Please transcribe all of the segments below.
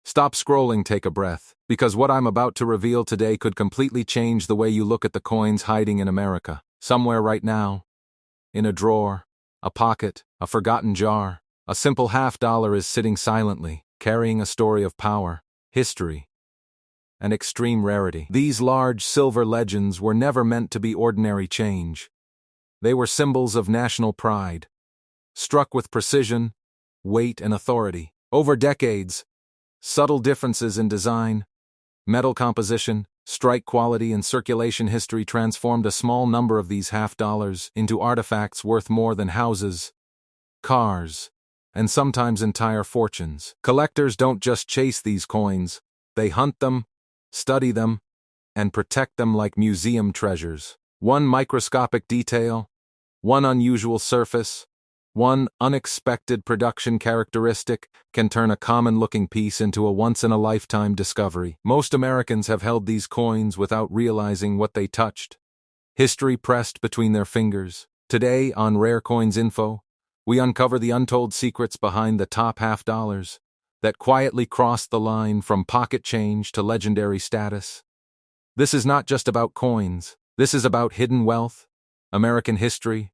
Stop scrolling, take a breath, because what I'm about to reveal today could completely change the way you look at the coins hiding in America. Somewhere right now, in a drawer, a pocket, a forgotten jar, a simple $50 is sitting silently, carrying a story of power, history, and extreme rarity. These large silver legends were never meant to be ordinary change. They were symbols of national pride, struck with precision, weight, and authority. Over decades, subtle differences in design, metal composition, strike quality, and circulation history transformed a small number of these $50 into artifacts worth more than houses, cars, and sometimes entire fortunes. Collectors don't just chase these coins, they hunt them, study them, and protect them like museum treasures. One microscopic detail, one unusual surface, one unexpected production characteristic can turn a common-looking piece into a once-in-a-lifetime discovery. Most Americans have held these coins without realizing what they touched. History pressed between their fingers. Today, on Rare Coins Info, we uncover the untold secrets behind the top $50 that quietly crossed the line from pocket change to legendary status. This is not just about coins. This is about hidden wealth, American history,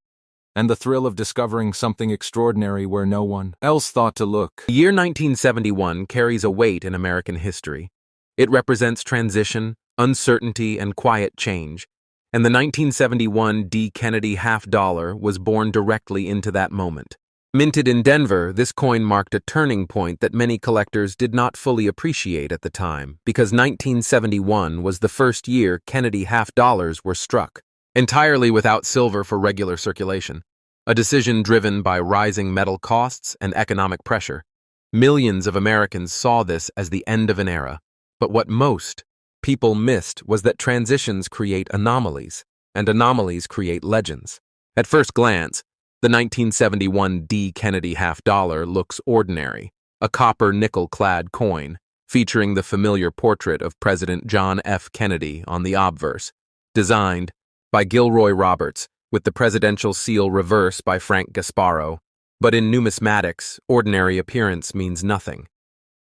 and the thrill of discovering something extraordinary where no one else thought to look. The year 1971 carries a weight in American history. It represents transition, uncertainty, and quiet change, and the 1971 D. Kennedy $50 was born directly into that moment. Minted in Denver, this coin marked a turning point that many collectors did not fully appreciate at the time, because 1971 was the first year Kennedy $50 were struck, entirely without silver for regular circulation, a decision driven by rising metal costs and economic pressure. Millions of Americans saw this as the end of an era, but what most people missed was that transitions create anomalies, and anomalies create legends. At first glance, the 1971 D. Kennedy $50 looks ordinary, a copper nickel-clad coin, featuring the familiar portrait of President John F. Kennedy on the obverse, designed by Gilroy Roberts, with the presidential seal reverse by Frank Gasparo. But in numismatics, ordinary appearance means nothing.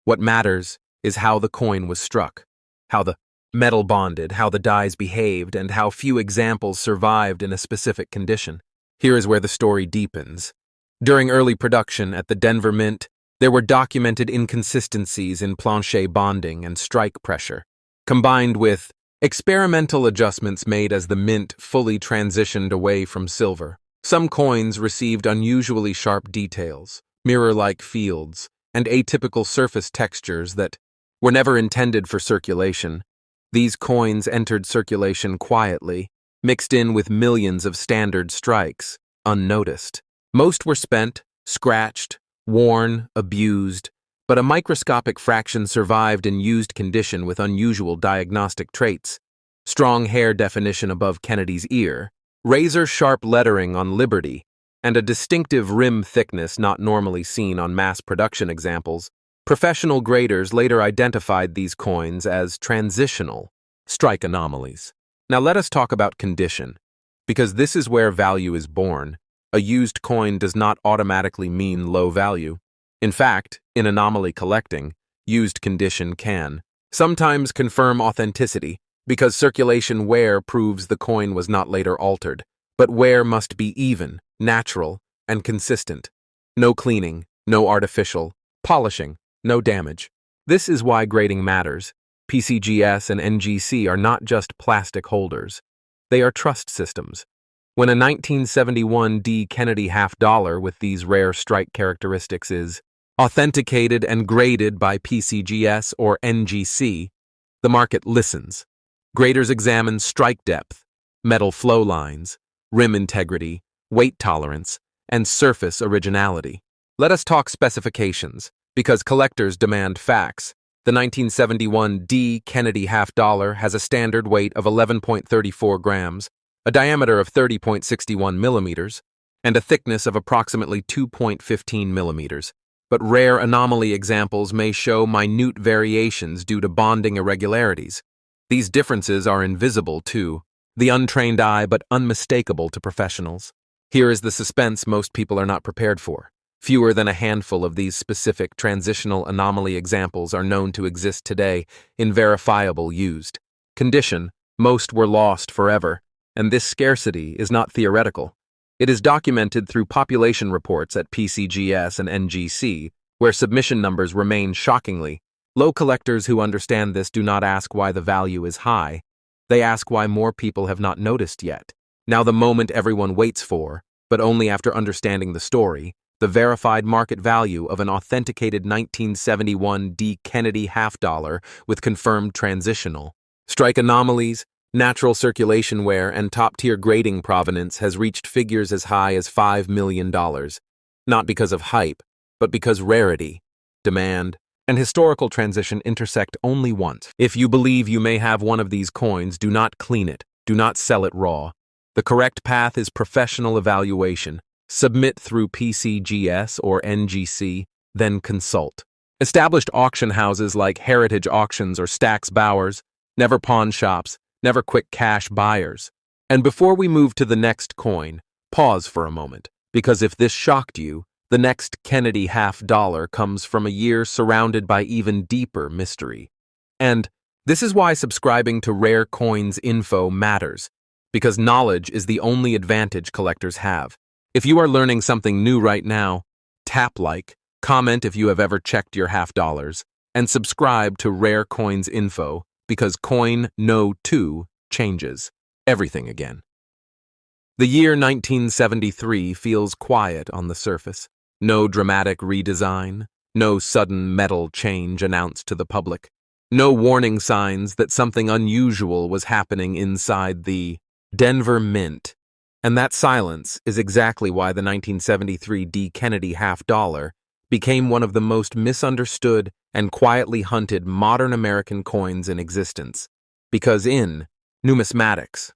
What matters is how the coin was struck, how the metal bonded, how the dies behaved, and how few examples survived in a specific condition. Here is where the story deepens. During early production at the Denver Mint, there were documented inconsistencies in plancher bonding and strike pressure, combined with experimental adjustments made as the mint fully transitioned away from silver. Some coins received unusually sharp details, mirror-like fields, and atypical surface textures that were never intended for circulation. These coins entered circulation quietly, mixed in with millions of standard strikes, unnoticed. Most were spent, scratched, worn, abused, but a microscopic fraction survived in used condition with unusual diagnostic traits: strong hair definition above Kennedy's ear, razor-sharp lettering on Liberty, and a distinctive rim thickness not normally seen on mass production examples. Professional graders later identified these coins as transitional strike anomalies. Now let us talk about condition, because this is where value is born. A used coin does not automatically mean low value. In fact, in anomaly collecting, used condition can sometimes confirm authenticity, because circulation wear proves the coin was not later altered. But wear must be even, natural, and consistent. No cleaning, no artificial polishing, no damage. This is why grading matters. PCGS and NGC are not just plastic holders. They are trust systems. When a 1971 D. Kennedy $50 with these rare strike characteristics is authenticated and graded by PCGS or NGC, the market listens. Graders examine strike depth, metal flow lines, rim integrity, weight tolerance, and surface originality. Let us talk specifications, because collectors demand facts. The 1971 D. Kennedy $50 has a standard weight of 11.34 grams, a diameter of 30.61 millimeters, and a thickness of approximately 2.15 millimeters. But rare anomaly examples may show minute variations due to bonding irregularities. These differences are invisible to the untrained eye but unmistakable to professionals. Here is the suspense most people are not prepared for. Fewer than a handful of these specific transitional anomaly examples are known to exist today in verifiable used condition. Most were lost forever, and this scarcity is not theoretical. It is documented through population reports at PCGS and NGC, where submission numbers remain shockingly low. Collectors who understand this do not ask why the value is high. They ask why more people have not noticed yet. Now the moment everyone waits for, but only after understanding the story, the verified market value of an authenticated 1971 D. Kennedy half-dollar with confirmed transitional strike anomalies, natural circulation wear, and top-tier grading provenance has reached figures as high as $5 million. Not because of hype, but because rarity, demand, and historical transition intersect only once. If you believe you may have one of these coins, do not clean it, do not sell it raw. The correct path is professional evaluation. Submit through PCGS or NGC, then consult. Established auction houses like Heritage Auctions or Stack's Bowers, never pawn shops, never quick cash buyers. And before we move to the next coin, pause for a moment, because if this shocked you, the next Kennedy half-dollar comes from a year surrounded by even deeper mystery. And this is why subscribing to Rare Coins Info matters, because knowledge is the only advantage collectors have. If you are learning something new right now, tap like, comment if you have ever checked your half-dollars, and subscribe to Rare Coins Info, because Coin No 2 changes everything again. The year 1973 feels quiet on the surface. No dramatic redesign, no sudden metal change announced to the public, no warning signs that something unusual was happening inside the Denver Mint. And that silence is exactly why the 1973 D. Kennedy half-dollar became one of the most misunderstood and quietly hunted modern American coins in existence. Because in numismatics,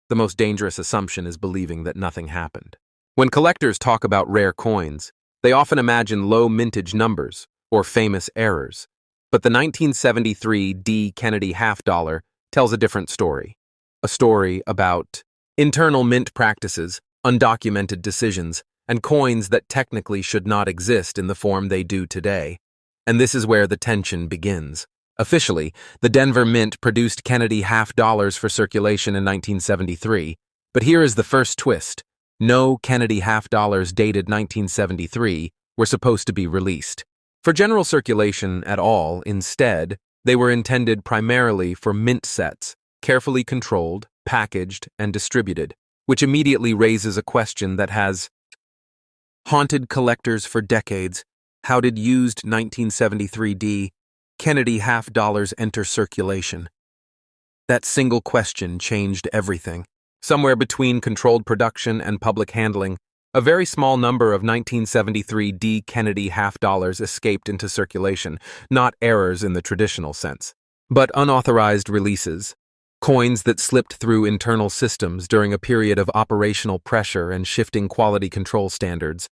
the most dangerous assumption is believing that nothing happened. When collectors talk about rare coins, they often imagine low mintage numbers or famous errors. But the 1973 D. Kennedy half-dollar tells a different story. A story about internal mint practices, undocumented decisions, and coins that technically should not exist in the form they do today. And this is where the tension begins. Officially, the Denver Mint produced Kennedy half-dollars for circulation in 1973, but here is the first twist. No Kennedy half-dollars dated 1973 were supposed to be released for general circulation at all. Instead, they were intended primarily for mint sets, carefully controlled, packaged, and distributed, which immediately raises a question that has haunted collectors for decades. How did used 1973 D. Kennedy half-dollars enter circulation? That single question changed everything. Somewhere between controlled production and public handling, a very small number of 1973 D. Kennedy half-dollars escaped into circulation, not errors in the traditional sense, but unauthorized releases. Coins that slipped through internal systems during a period of operational pressure and shifting quality control standards.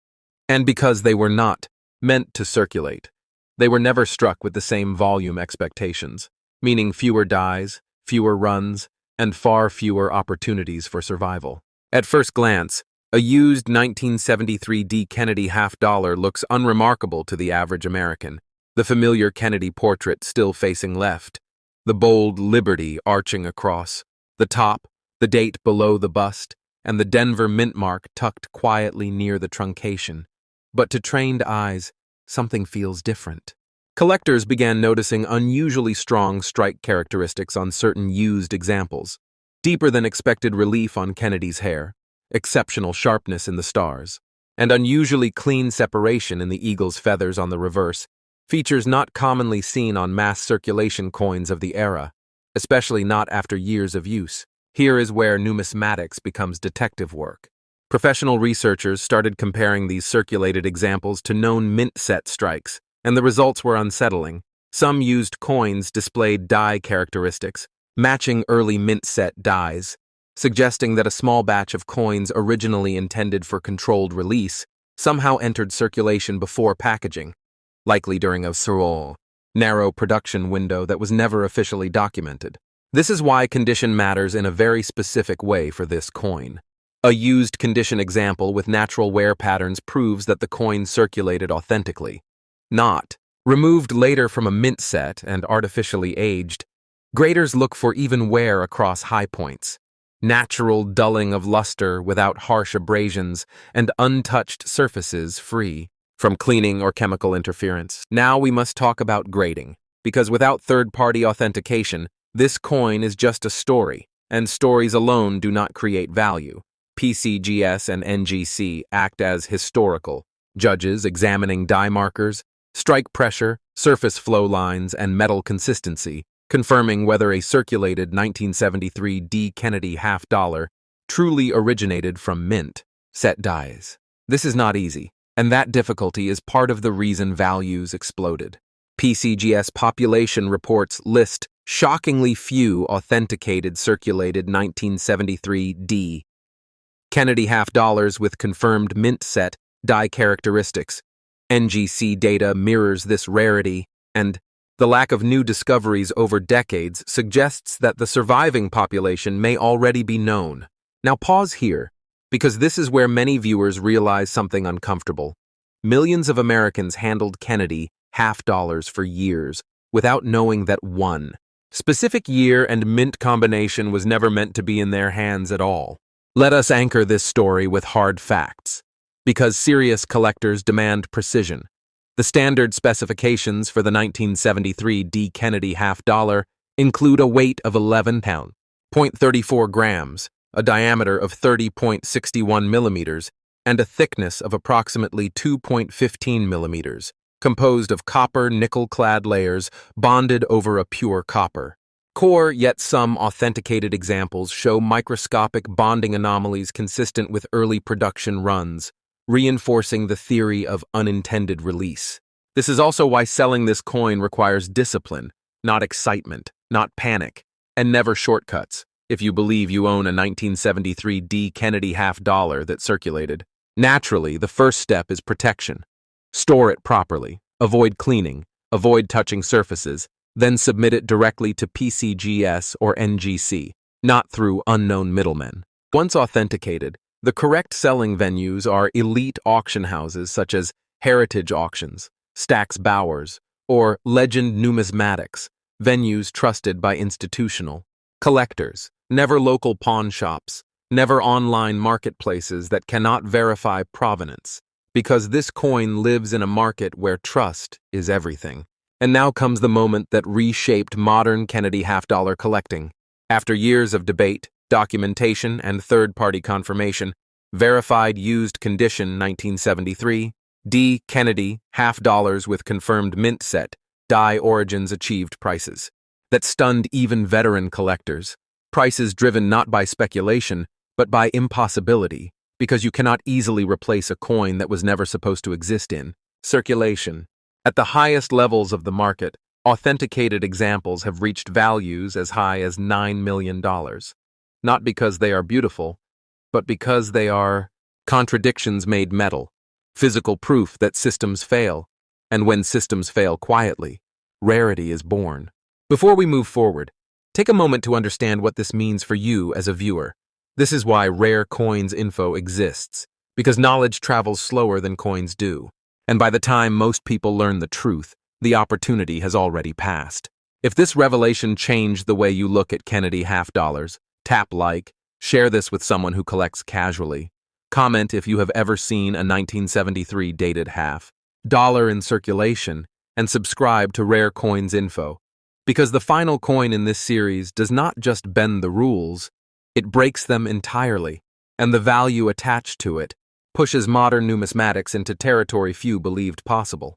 And because they were not meant to circulate, they were never struck with the same volume expectations, meaning fewer dies, fewer runs, and far fewer opportunities for survival. At first glance, a used 1973 D. Kennedy half-dollar looks unremarkable to the average American. The familiar Kennedy portrait still facing left, the bold Liberty arching across, the top, the date below the bust, and the Denver Mint mark tucked quietly near the truncation. But to trained eyes, something feels different. Collectors began noticing unusually strong strike characteristics on certain used examples, deeper than expected relief on Kennedy's hair, exceptional sharpness in the stars, and unusually clean separation in the eagle's feathers on the reverse, features not commonly seen on mass circulation coins of the era, especially not after years of use. Here is where numismatics becomes detective work. Professional researchers started comparing these circulated examples to known mint set strikes, and the results were unsettling. Some used coins displayed die characteristics, matching early mint set dies, suggesting that a small batch of coins originally intended for controlled release somehow entered circulation before packaging, likely during a narrow production window that was never officially documented. This is why condition matters in a very specific way for this coin. A used condition example with natural wear patterns proves that the coin circulated authentically. Not removed later from a mint set and artificially aged. Graders look for even wear across high points, natural dulling of luster without harsh abrasions, and untouched surfaces free from cleaning or chemical interference. Now we must talk about grading, because without third-party authentication, this coin is just a story, and stories alone do not create value. PCGS and NGC act as historical judges examining die markers, strike pressure, surface flow lines, and metal consistency, confirming whether a circulated 1973 D. Kennedy half-dollar truly originated from mint set dies. This is not easy, and that difficulty is part of the reason values exploded. PCGS population reports list shockingly few authenticated circulated 1973 D. Kennedy half-dollars with confirmed mint set die characteristics. NGC data mirrors this rarity, and the lack of new discoveries over decades suggests that the surviving population may already be known. Now pause here, because this is where many viewers realize something uncomfortable. Millions of Americans handled Kennedy half-dollars for years without knowing that one specific year and mint combination was never meant to be in their hands at all. Let us anchor this story with hard facts, because serious collectors demand precision. The standard specifications for the 1973 D. Kennedy half-dollar include a weight of 11 pounds, 0.34 grams, a diameter of 30.61 millimeters, and a thickness of approximately 2.15 millimeters, composed of copper nickel-clad layers bonded over a pure copper core, yet some authenticated examples show microscopic bonding anomalies consistent with early production runs, reinforcing the theory of unintended release. This is also why selling this coin requires discipline, not excitement, not panic, and never shortcuts, if you believe you own a 1973 D. Kennedy half-dollar that circulated. Naturally, the first step is protection. Store it properly, avoid cleaning, avoid touching surfaces, then submit it directly to PCGS or NGC, not through unknown middlemen. Once authenticated, the correct selling venues are elite auction houses such as Heritage Auctions, Stack's Bowers, or Legend Numismatics, venues trusted by institutional collectors, never local pawn shops, never online marketplaces that cannot verify provenance, because this coin lives in a market where trust is everything. And now comes the moment that reshaped modern Kennedy half-dollar collecting. After years of debate, documentation, and third-party confirmation, verified used condition 1973, D. Kennedy half-dollars with confirmed mint set, die origins achieved prices that stunned even veteran collectors. Prices driven not by speculation, but by impossibility, because you cannot easily replace a coin that was never supposed to exist in circulation. At the highest levels of the market, authenticated examples have reached values as high as $9 million. Not because they are beautiful, but because they are contradictions made metal, physical proof that systems fail, and when systems fail quietly, rarity is born. Before we move forward, take a moment to understand what this means for you as a viewer. This is why Rare Coins Info exists, because knowledge travels slower than coins do. And by the time most people learn the truth, the opportunity has already passed. If this revelation changed the way you look at Kennedy half-dollars, tap like, share this with someone who collects casually. Comment if you have ever seen a 1973 dated half-dollar in circulation, and subscribe to Rare Coins Info. Because the final coin in this series does not just bend the rules, it breaks them entirely, and the value attached to it pushes modern numismatics into territory few believed possible.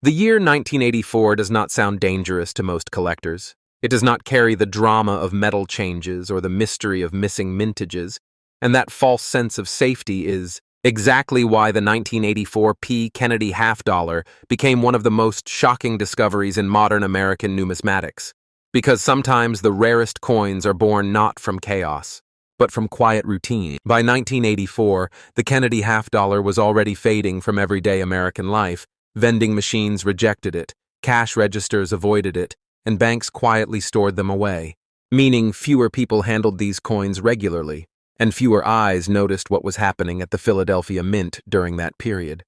The year 1984 does not sound dangerous to most collectors. It does not carry the drama of metal changes or the mystery of missing mintages, and that false sense of safety is exactly why the 1984 P. Kennedy half-dollar became one of the most shocking discoveries in modern American numismatics. Because sometimes the rarest coins are born not from chaos, but from quiet routine. By 1984, the Kennedy half-dollar was already fading from everyday American life. Vending machines rejected it, cash registers avoided it, and banks quietly stored them away, meaning fewer people handled these coins regularly, and fewer eyes noticed what was happening at the Philadelphia Mint during that period.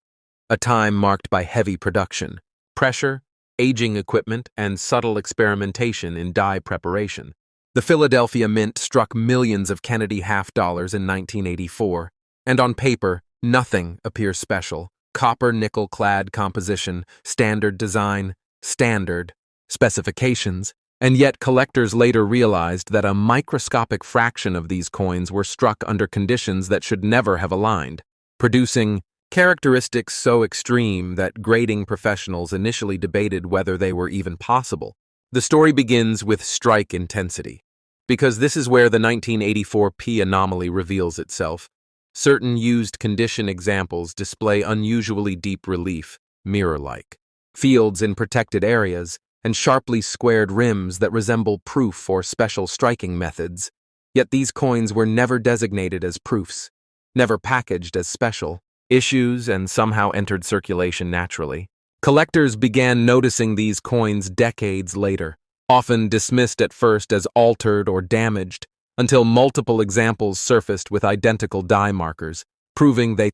A time marked by heavy production, pressure, aging equipment, and subtle experimentation in die preparation. The Philadelphia Mint struck millions of Kennedy half-dollars in 1984, and on paper, nothing appears special. Copper-nickel-clad composition, standard design, standard specifications, and yet collectors later realized that a microscopic fraction of these coins were struck under conditions that should never have aligned, producing characteristics so extreme that grading professionals initially debated whether they were even possible. The story begins with strike intensity, because this is where the 1984 P anomaly reveals itself. Certain used condition examples display unusually deep relief, mirror-like, fields in protected areas, and sharply squared rims that resemble proof for special striking methods. Yet these coins were never designated as proofs, never packaged as special issues, and somehow entered circulation naturally. Collectors began noticing these coins decades later, often dismissed at first as altered or damaged, until multiple examples surfaced with identical die markers, proving they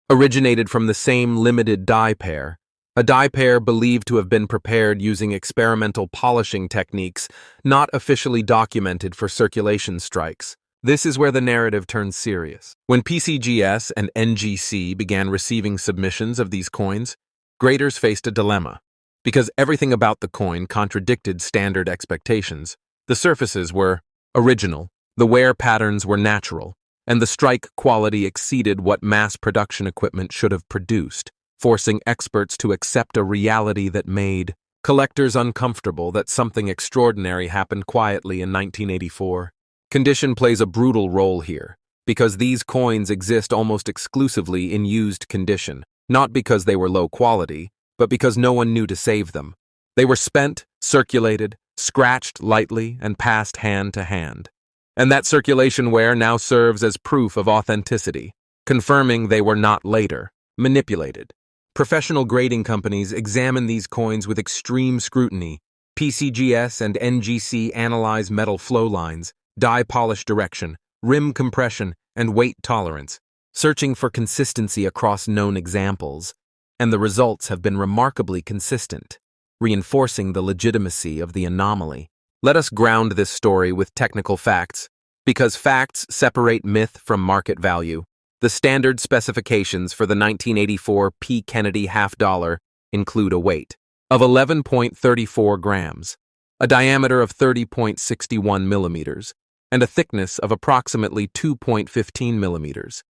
originated from the same limited die pair, a die pair believed to have been prepared using experimental polishing techniques not officially documented for circulation strikes. This is where the narrative turns serious. When PCGS and NGC began receiving submissions of these coins, graders faced a dilemma. Because everything about the coin contradicted standard expectations, the surfaces were original, the wear patterns were natural, and the strike quality exceeded what mass production equipment should have produced, forcing experts to accept a reality that made collectors uncomfortable that something extraordinary happened quietly in 1984. Condition plays a brutal role here, because these coins exist almost exclusively in used condition, not because they were low quality, but because no one knew to save them. They were spent, circulated, scratched lightly, and passed hand to hand. And that circulation wear now serves as proof of authenticity, confirming they were not later manipulated. Professional grading companies examine these coins with extreme scrutiny. PCGS and NGC analyze metal flow lines, die polish direction, rim compression, and weight tolerance, searching for consistency across known examples, and the results have been remarkably consistent, reinforcing the legitimacy of the anomaly. Let us ground this story with technical facts, because facts separate myth from market value. The standard specifications for the 1984 P. Kennedy half-dollar include a weight of 11.34 grams, a diameter of 30.61 millimeters, and a thickness of approximately 2.15 millimeters.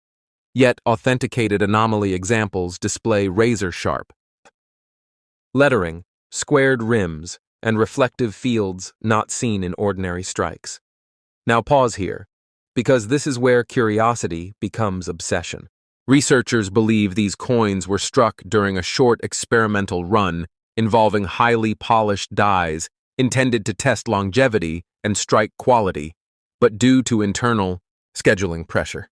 Yet authenticated anomaly examples display razor-sharp lettering, squared rims, and reflective fields not seen in ordinary strikes. Now pause here, because this is where curiosity becomes obsession. Researchers believe these coins were struck during a short experimental run involving highly polished dies intended to test longevity and strike quality, but due to internal scheduling pressure.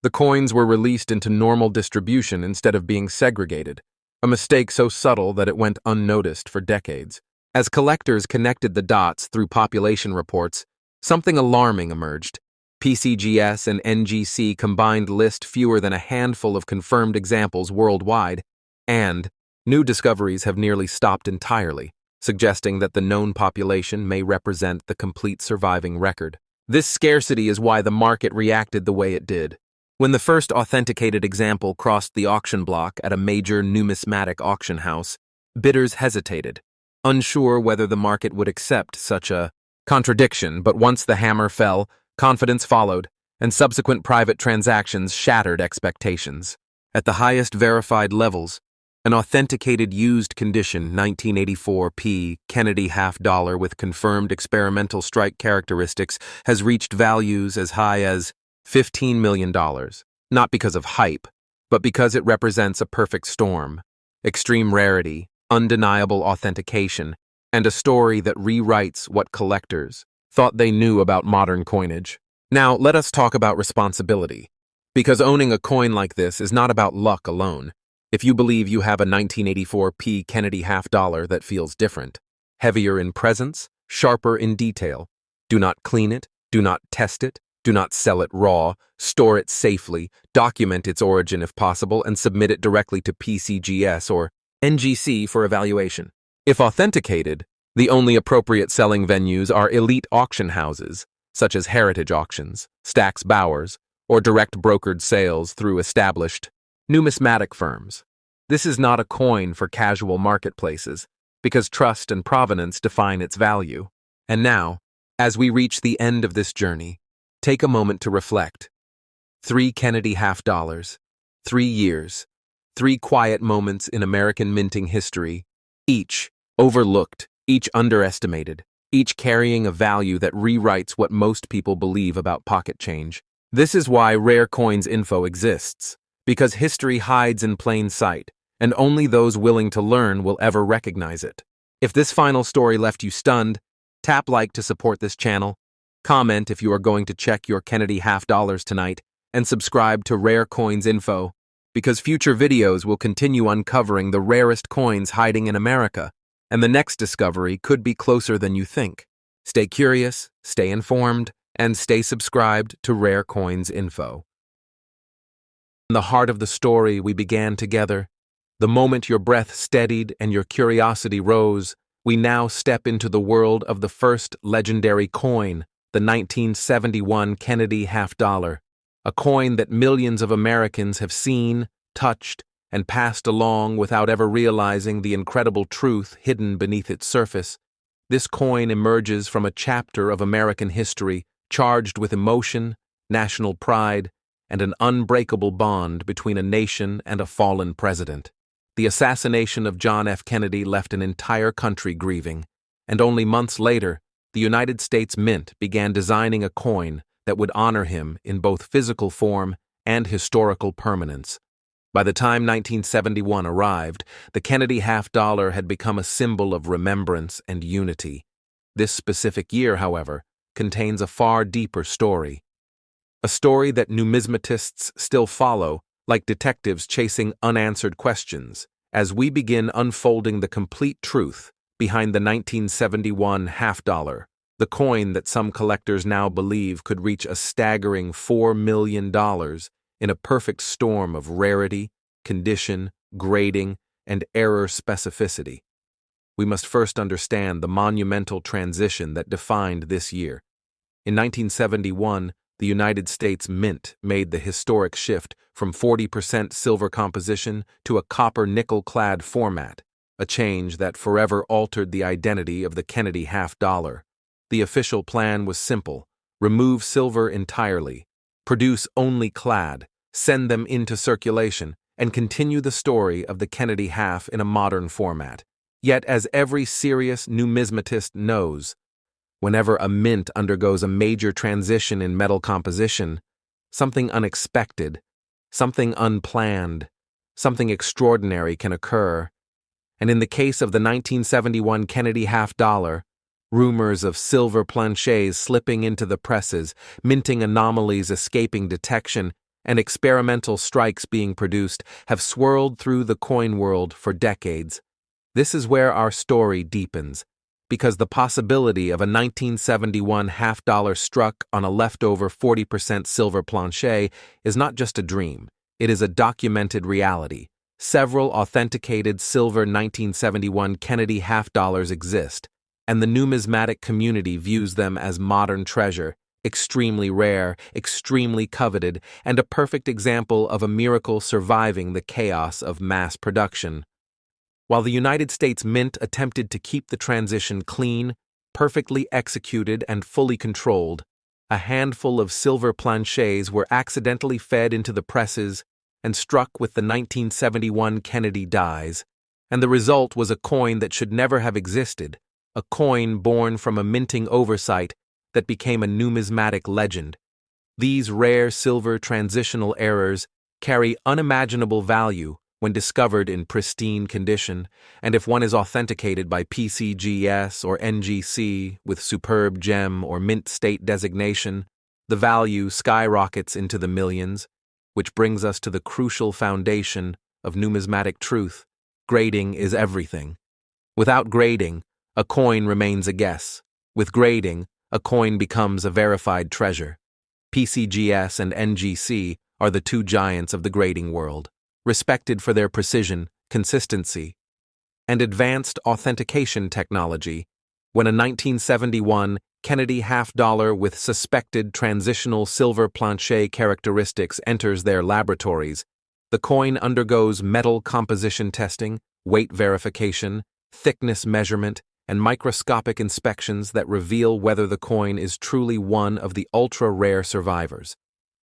The coins were released into normal distribution instead of being segregated, a mistake so subtle that it went unnoticed for decades. As collectors connected the dots through population reports, something alarming emerged. PCGS and NGC combined list fewer than a handful of confirmed examples worldwide, and new discoveries have nearly stopped entirely, suggesting that the known population may represent the complete surviving record. This scarcity is why the market reacted the way it did. When the first authenticated example crossed the auction block at a major numismatic auction house, bidders hesitated, unsure whether the market would accept such a contradiction, but once the hammer fell, confidence followed, and subsequent private transactions shattered expectations. At the highest verified levels, an authenticated used condition 1984 P. Kennedy half-dollar with confirmed experimental strike characteristics has reached values as high as $15 million, not because of hype, but because it represents a perfect storm, extreme rarity, undeniable authentication, and a story that rewrites what collectors thought they knew about modern coinage. Now, let us talk about responsibility, because owning a coin like this is not about luck alone. If you believe you have a 1984 P. Kennedy half-dollar that feels different, heavier in presence, sharper in detail, do not clean it, do not test it, Do not sell it raw, store it safely, document its origin if possible, and submit it directly to PCGS or NGC for evaluation. If authenticated, the only appropriate selling venues are elite auction houses, such as heritage auctions, Stack's Bowers, or direct brokered sales through established numismatic firms. This is not a coin for casual marketplaces, because trust and provenance define its value. And now, as we reach the end of this journey, take a moment to reflect. 3 Kennedy $50, 3 years, 3 quiet moments in American minting history, each overlooked, each underestimated, each carrying a value that rewrites what most people believe about pocket change. This is why Rare Coins Info exists, because history hides in plain sight, and only those willing to learn will ever recognize it. If this final story left you stunned, tap like to support this channel, comment if you are going to check your Kennedy $50 tonight, and subscribe to Rare Coins Info, because future videos will continue uncovering the rarest coins hiding in America, and the next discovery could be closer than you think. Stay curious, stay informed, and stay subscribed to Rare Coins Info. In the heart of the story we began together, the moment your breath steadied and your curiosity rose, we now step into the world of the first legendary coin, the 1971 Kennedy $50, a coin that millions of Americans have seen, touched, and passed along without ever realizing the incredible truth hidden beneath its surface. This coin emerges from a chapter of American history charged with emotion, national pride, and an unbreakable bond between a nation and a fallen president. The assassination of John F. Kennedy left an entire country grieving, and only months later, the United States Mint began designing a coin that would honor him in both physical form and historical permanence. By the time 1971 arrived, the Kennedy $50 had become a symbol of remembrance and unity. This specific year, however, contains a far deeper story. A story that numismatists still follow, like detectives chasing unanswered questions, as we begin unfolding the complete truth behind the 1971 $50, the coin that some collectors now believe could reach a staggering $4 million in a perfect storm of rarity, condition, grading, and error specificity. We must first understand the monumental transition that defined this year. In 1971, the United States Mint made the historic shift from 40% silver composition to a copper-nickel-clad format, a change that forever altered the identity of the Kennedy $50. The official plan was simple: remove silver entirely, produce only clad, send them into circulation, and continue the story of the Kennedy half in a modern format. Yet, as every serious numismatist knows, whenever a mint undergoes a major transition in metal composition, something unexpected, something unplanned, something extraordinary can occur. And in the case of the 1971 Kennedy $50, rumors of silver planchets slipping into the presses, minting anomalies escaping detection, and experimental strikes being produced have swirled through the coin world for decades. This is where our story deepens, because the possibility of a 1971 $50 struck on a leftover 40% silver planchet is not just a dream, it is a documented reality. Several authenticated silver 1971 Kennedy $50 exist, and the numismatic community views them as modern treasure, extremely rare, extremely coveted, and a perfect example of a miracle surviving the chaos of mass production. While the United States Mint attempted to keep the transition clean, perfectly executed, and fully controlled, a handful of silver planchets were accidentally fed into the presses and struck with the 1971 Kennedy dies, and the result was a coin that should never have existed, a coin born from a minting oversight that became a numismatic legend. These rare silver transitional errors carry unimaginable value when discovered in pristine condition, and if one is authenticated by PCGS or NGC with superb gem or mint state designation, the value skyrockets into the millions, which brings us to the crucial foundation of numismatic truth. Grading is everything. Without grading, a coin remains a guess. With grading, a coin becomes a verified treasure. PCGS and NGC are the two giants of the grading world, respected for their precision, consistency, and advanced authentication technology. When a 1971 Kennedy half-dollar with suspected transitional silver plancher characteristics enters their laboratories, the coin undergoes metal composition testing, weight verification, thickness measurement, and microscopic inspections that reveal whether the coin is truly one of the ultra-rare survivors.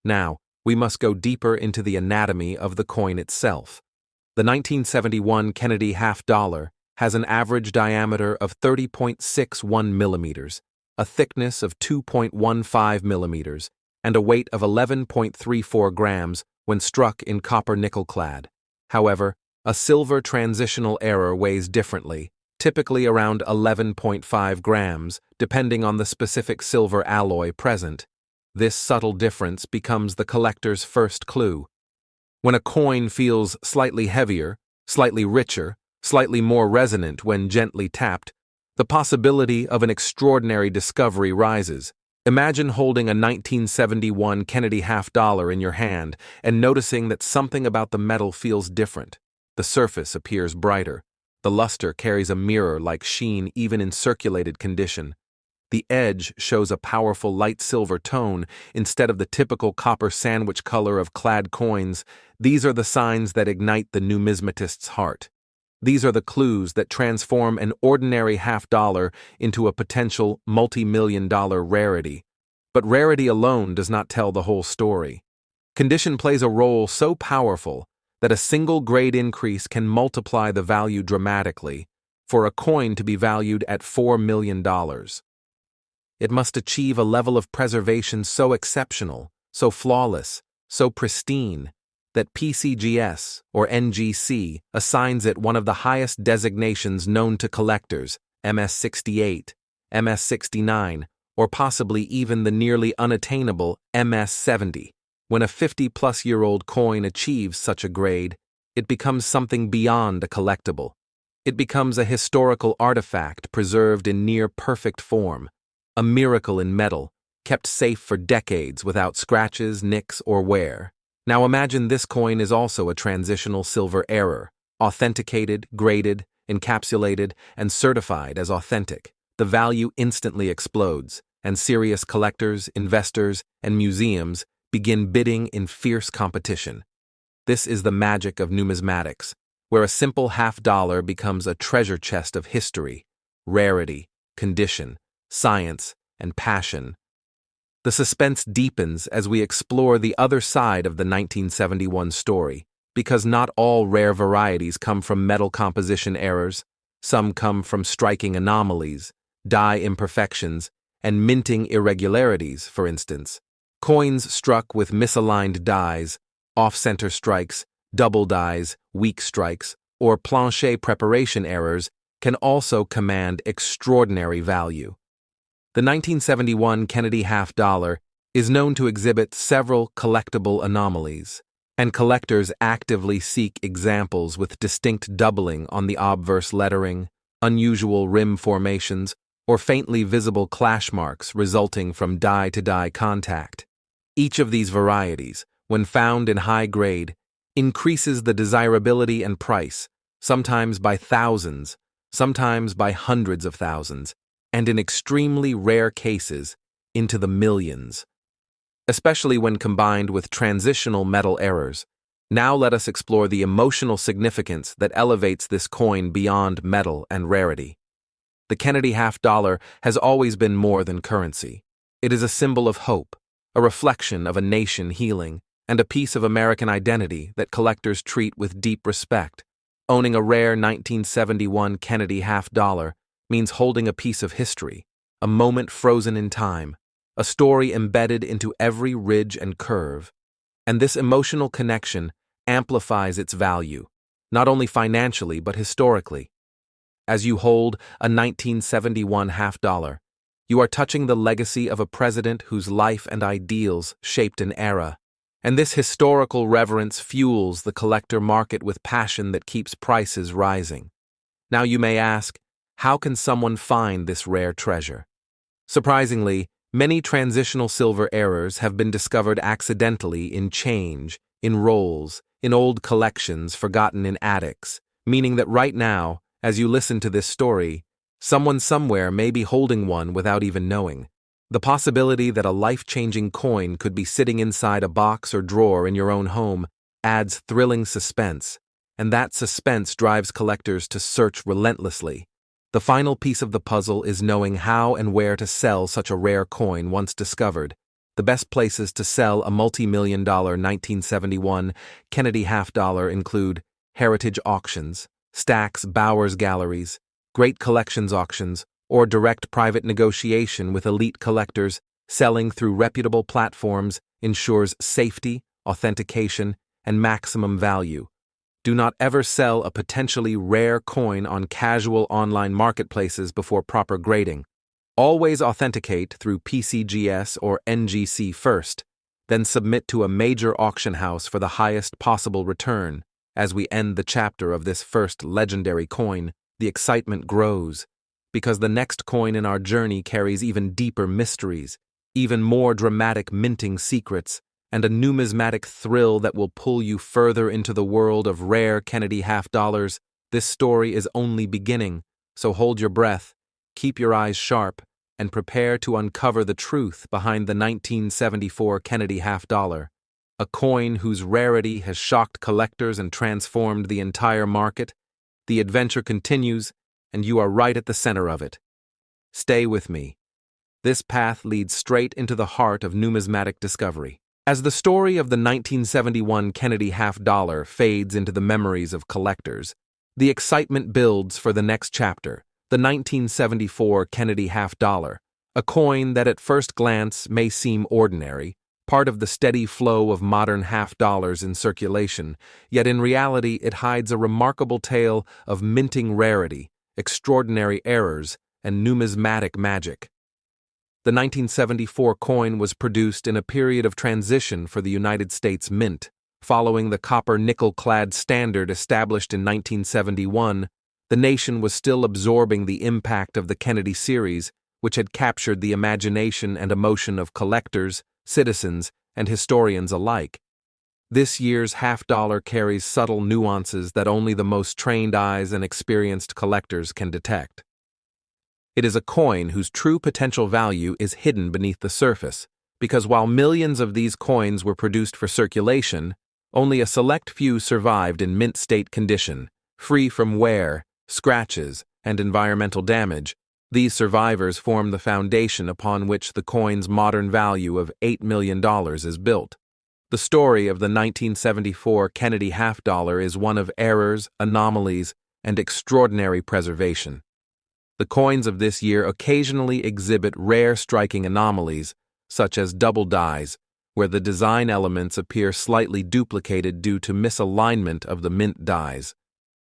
Now, we must go deeper into the anatomy of the coin itself. The 1971 Kennedy half-dollar has an average diameter of 30.61 millimeters, a thickness of 2.15 millimeters, and a weight of 11.34 grams when struck in copper-nickel clad. However, a silver transitional error weighs differently, typically around 11.5 grams, depending on the specific silver alloy present. This subtle difference becomes the collector's first clue. When a coin feels slightly heavier, slightly richer, slightly more resonant when gently tapped, the possibility of an extraordinary discovery rises. Imagine holding a 1971 Kennedy half-dollar in your hand and noticing that something about the metal feels different. The surface appears brighter. The luster carries a mirror-like sheen even in circulated condition. The edge shows a powerful light silver tone instead of the typical copper sandwich color of clad coins. These are the signs that ignite the numismatist's heart. These are the clues that transform an ordinary half-dollar into a potential multi-million-dollar rarity. But rarity alone does not tell the whole story. Condition plays a role so powerful that a single grade increase can multiply the value dramatically, for a coin to be valued at $4 million. It must achieve a level of preservation so exceptional, so flawless, so pristine, that PCGS, or NGC, assigns it one of the highest designations known to collectors, MS-68, MS-69, or possibly even the nearly unattainable MS-70. When a 50-plus-year-old coin achieves such a grade, it becomes something beyond a collectible. It becomes a historical artifact preserved in near-perfect form, a miracle in metal, kept safe for decades without scratches, nicks, or wear. Now imagine this coin is also a transitional silver error, authenticated, graded, encapsulated, and certified as authentic. The value instantly explodes, and serious collectors, investors, and museums begin bidding in fierce competition. This is the magic of numismatics, where a simple half-dollar becomes a treasure chest of history, rarity, condition, science, and passion. The suspense deepens as we explore the other side of the 1971 story, because not all rare varieties come from metal composition errors. Some come from striking anomalies, die imperfections, and minting irregularities, for instance. Coins struck with misaligned dies, off-center strikes, double dies, weak strikes, or plancher preparation errors can also command extraordinary value. The 1971 Kennedy half-dollar is known to exhibit several collectible anomalies, and collectors actively seek examples with distinct doubling on the obverse lettering, unusual rim formations, or faintly visible clash marks resulting from die-to-die contact. Each of these varieties, when found in high grade, increases the desirability and price, sometimes by thousands, sometimes by hundreds of thousands, and in extremely rare cases, into the millions. Especially when combined with transitional metal errors. Now let us explore the emotional significance that elevates this coin beyond metal and rarity. The Kennedy half-dollar has always been more than currency. It is a symbol of hope, a reflection of a nation healing, and a piece of American identity that collectors treat with deep respect. Owning a rare 1971 Kennedy half-dollar means holding a piece of history, a moment frozen in time, a story embedded into every ridge and curve. And this emotional connection amplifies its value, not only financially but historically. As you hold a 1971 half-dollar, you are touching the legacy of a president whose life and ideals shaped an era. And this historical reverence fuels the collector market with passion that keeps prices rising. Now you may ask, how can someone find this rare treasure? Surprisingly, Many transitional silver errors have been discovered accidentally in change, in rolls, in old collections forgotten in attics, meaning that right now, as you listen to this story, someone somewhere may be holding one without even knowing. The possibility that a life-changing coin could be sitting inside a box or drawer in your own home adds thrilling suspense, and that suspense drives collectors to search relentlessly. The final piece of the puzzle is knowing how and where to sell such a rare coin once discovered. The best places to sell a multi-million-dollar 1971 Kennedy half-dollar include heritage auctions, Stack's Bowers galleries, great collections auctions, or direct private negotiation with elite collectors. Selling through reputable platforms ensures safety, authentication, and maximum value. Do not ever sell a potentially rare coin on casual online marketplaces before proper grading. Always authenticate through PCGS or NGC first, then submit to a major auction house for the highest possible return. As we end the chapter of this first legendary coin, the excitement grows, because the next coin in our journey carries even deeper mysteries, even more dramatic minting secrets, and a numismatic thrill that will pull you further into the world of rare Kennedy half-dollars. This story is only beginning, so hold your breath, keep your eyes sharp, and prepare to uncover the truth behind the 1974 Kennedy half-dollar, a coin whose rarity has shocked collectors and transformed the entire market. The adventure continues, and you are right at the center of it. Stay with me. This path leads straight into the heart of numismatic discovery. As the story of the 1971 Kennedy half-dollar fades into the memories of collectors, the excitement builds for the next chapter, the 1974 Kennedy half-dollar, a coin that at first glance may seem ordinary, part of the steady flow of modern half-dollars in circulation, yet in reality it hides a remarkable tale of minting rarity, extraordinary errors, and numismatic magic. The 1974 coin was produced in a period of transition for the United States Mint. Following the copper nickel-clad standard established in 1971, the nation was still absorbing the impact of the Kennedy series, which had captured the imagination and emotion of collectors, citizens, and historians alike. This year's half-dollar carries subtle nuances that only the most trained eyes and experienced collectors can detect. It is a coin whose true potential value is hidden beneath the surface, because while millions of these coins were produced for circulation, only a select few survived in mint state condition, free from wear, scratches, and environmental damage. These survivors form the foundation upon which the coin's modern value of $8 million is built. The story of the 1974 Kennedy half-dollar is one of errors, anomalies, and extraordinary preservation. The coins of this year occasionally exhibit rare striking anomalies, such as double dies, where the design elements appear slightly duplicated due to misalignment of the mint dies,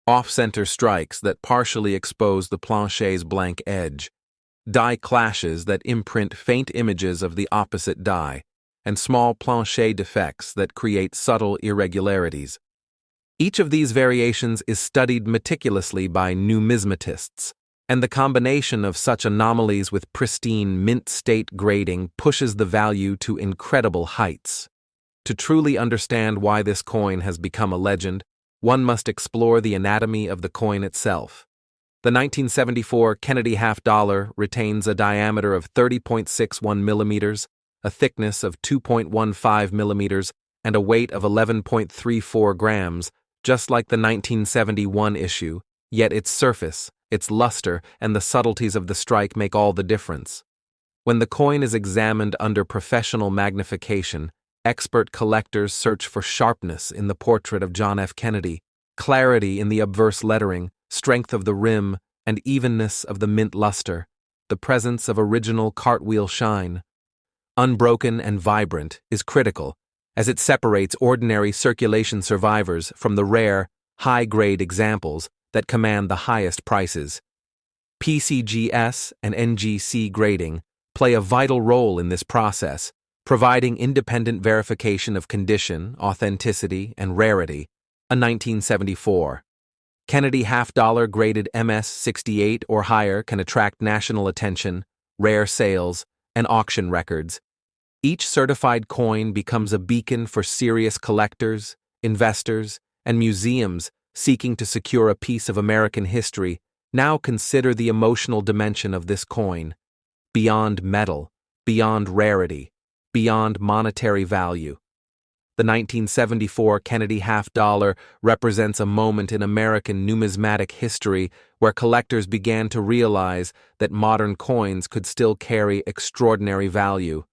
off-center strikes that partially expose the plancher's blank edge, die clashes that imprint faint images of the opposite die, and small plancher defects that create subtle irregularities. Each of these variations is studied meticulously by numismatists, and the combination of such anomalies with pristine mint state grading pushes the value to incredible heights. To truly understand why this coin has become a legend, one must explore the anatomy of the coin itself. The 1974 Kennedy half-dollar retains a diameter of 30.61 millimeters, a thickness of 2.15 millimeters, and a weight of 11.34 grams, just like the 1971 issue, yet its surface, its luster, and the subtleties of the strike make all the difference. When the coin is examined under professional magnification, expert collectors search for sharpness in the portrait of John F. Kennedy, clarity in the obverse lettering, strength of the rim, and evenness of the mint luster, the presence of original cartwheel shine. Unbroken and vibrant is critical, as it separates ordinary circulation survivors from the rare, high-grade examples that command the highest prices. PCGS and NGC grading play a vital role in this process, providing independent verification of condition, authenticity, and rarity. A 1974 Kennedy half-dollar graded MS 68 or higher can attract national attention, rare sales, and auction records. Each certified coin becomes a beacon for serious collectors, investors, and museums seeking to secure a piece of American history. Now consider the emotional dimension of this coin. Beyond metal, beyond rarity, beyond monetary value. The 1974 Kennedy half-dollar represents a moment in American numismatic history where collectors began to realize that modern coins could still carry extraordinary value.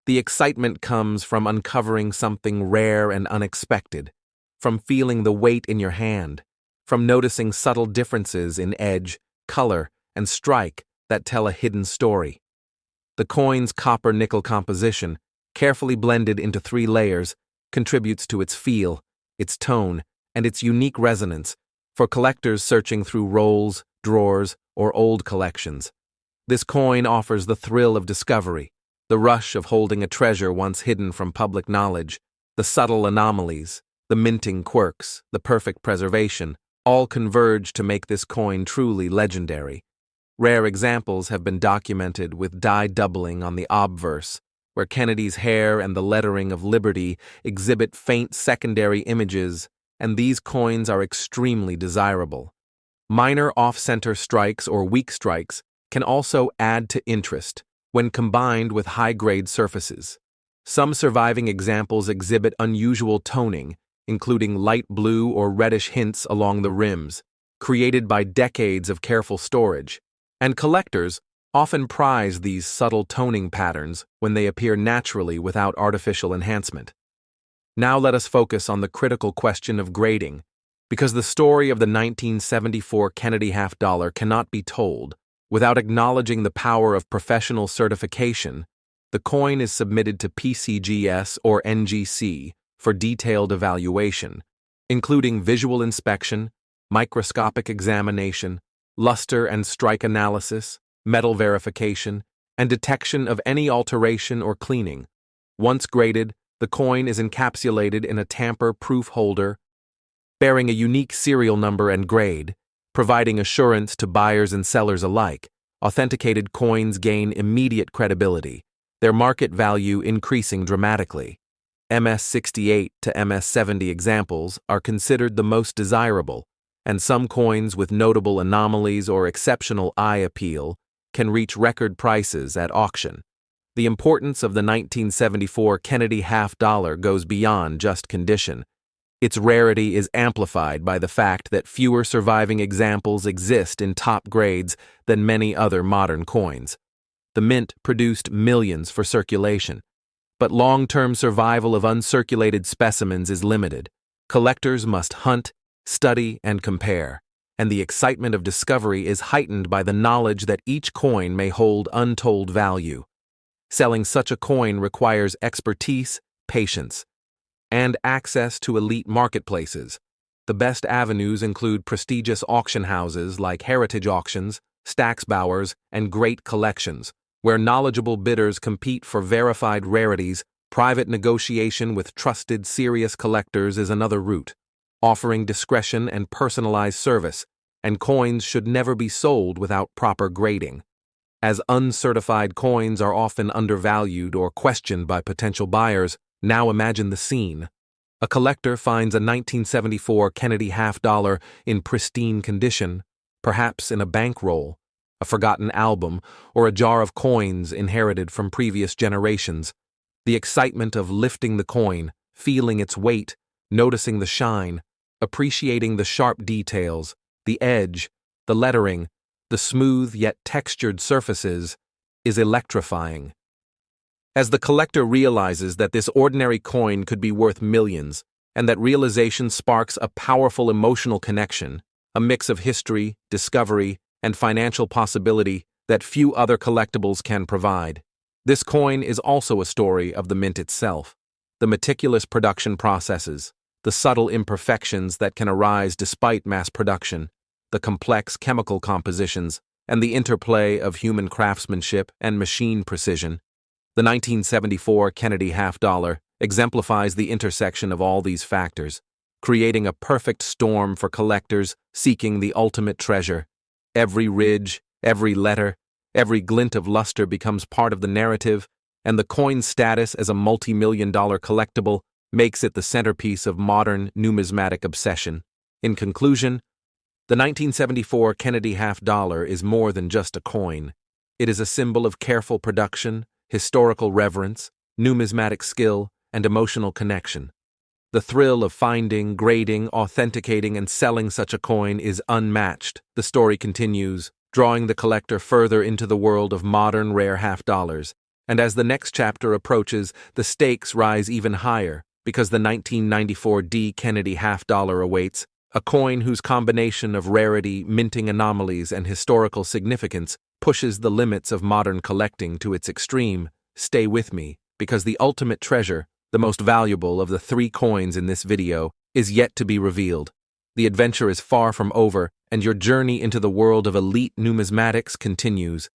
The excitement comes from uncovering something rare and unexpected, from feeling the weight in your hand, from noticing subtle differences in edge, color, and strike that tell a hidden story. The coin's copper-nickel composition, carefully blended into 3 layers, contributes to its feel, its tone, and its unique resonance for collectors searching through rolls, drawers, or old collections. This coin offers the thrill of discovery, the rush of holding a treasure once hidden from public knowledge, the subtle anomalies, the minting quirks, the perfect preservation, all converge to make this coin truly legendary. Rare examples have been documented with die doubling on the obverse, where Kennedy's hair and the lettering of Liberty exhibit faint secondary images, and these coins are extremely desirable. Minor off-center strikes or weak strikes can also add to interest when combined with high-grade surfaces. Some surviving examples exhibit unusual toning, including light blue or reddish hints along the rims, created by decades of careful storage, and collectors often prize these subtle toning patterns when they appear naturally without artificial enhancement. Now let us focus on the critical question of grading, because the story of the 1974 Kennedy half-dollar cannot be told without acknowledging the power of professional certification. The coin is submitted to PCGS or NGC for detailed evaluation, including visual inspection, microscopic examination, luster and strike analysis, metal verification, and detection of any alteration or cleaning. Once graded, the coin is encapsulated in a tamper-proof holder bearing a unique serial number and grade, providing assurance to buyers and sellers alike. Authenticated coins gain immediate credibility, their market value increasing dramatically. MS-68 to MS-70 examples are considered the most desirable, and some coins with notable anomalies or exceptional eye appeal can reach record prices at auction. The importance of the 1974 Kennedy half-dollar goes beyond just condition. Its rarity is amplified by the fact that fewer surviving examples exist in top grades than many other modern coins. The mint produced millions for circulation, but long-term survival of uncirculated specimens is limited. Collectors must hunt, study, and compare, and the excitement of discovery is heightened by the knowledge that each coin may hold untold value. Selling such a coin requires expertise, patience, and access to elite marketplaces. The best avenues include prestigious auction houses like Heritage Auctions, Stack's Bowers, and Great Collections, where knowledgeable bidders compete for verified rarities. Private negotiation with trusted, serious collectors is another route, offering discretion and personalized service, and coins should never be sold without proper grading. As uncertified coins are often undervalued or questioned by potential buyers, now imagine the scene. A collector finds a 1974 Kennedy half-dollar in pristine condition, perhaps in a bankroll, a forgotten album, or a jar of coins inherited from previous generations. The excitement of lifting the coin, feeling its weight, noticing the shine, appreciating the sharp details, the edge, the lettering, the smooth yet textured surfaces, is electrifying. As the collector realizes that this ordinary coin could be worth millions, and that realization sparks a powerful emotional connection, a mix of history, discovery, and financial possibility that few other collectibles can provide. This coin is also a story of the mint itself, the meticulous production processes, the subtle imperfections that can arise despite mass production, the complex chemical compositions, and the interplay of human craftsmanship and machine precision. The 1974 Kennedy half-dollar exemplifies the intersection of all these factors, creating a perfect storm for collectors seeking the ultimate treasure. Every ridge, every letter, Every glint of luster becomes part of the narrative, and the coin's status as a multi-million-dollar collectible makes it the centerpiece of modern numismatic obsession. In conclusion, the 1974 Kennedy half-dollar is more than just a coin. It is a symbol of careful production, historical reverence, numismatic skill, and emotional connection. The thrill of finding, grading, authenticating, and selling such a coin is unmatched. The story continues, drawing the collector further into the world of modern rare half-dollars. And as the next chapter approaches, the stakes rise even higher, because the 1994 D. Kennedy half-dollar awaits, a coin whose combination of rarity, minting anomalies, and historical significance pushes the limits of modern collecting to its extreme. Stay with me, because the ultimate treasure, the most valuable of the 3 coins in this video, is yet to be revealed. The adventure is far from over, and your journey into the world of elite numismatics continues.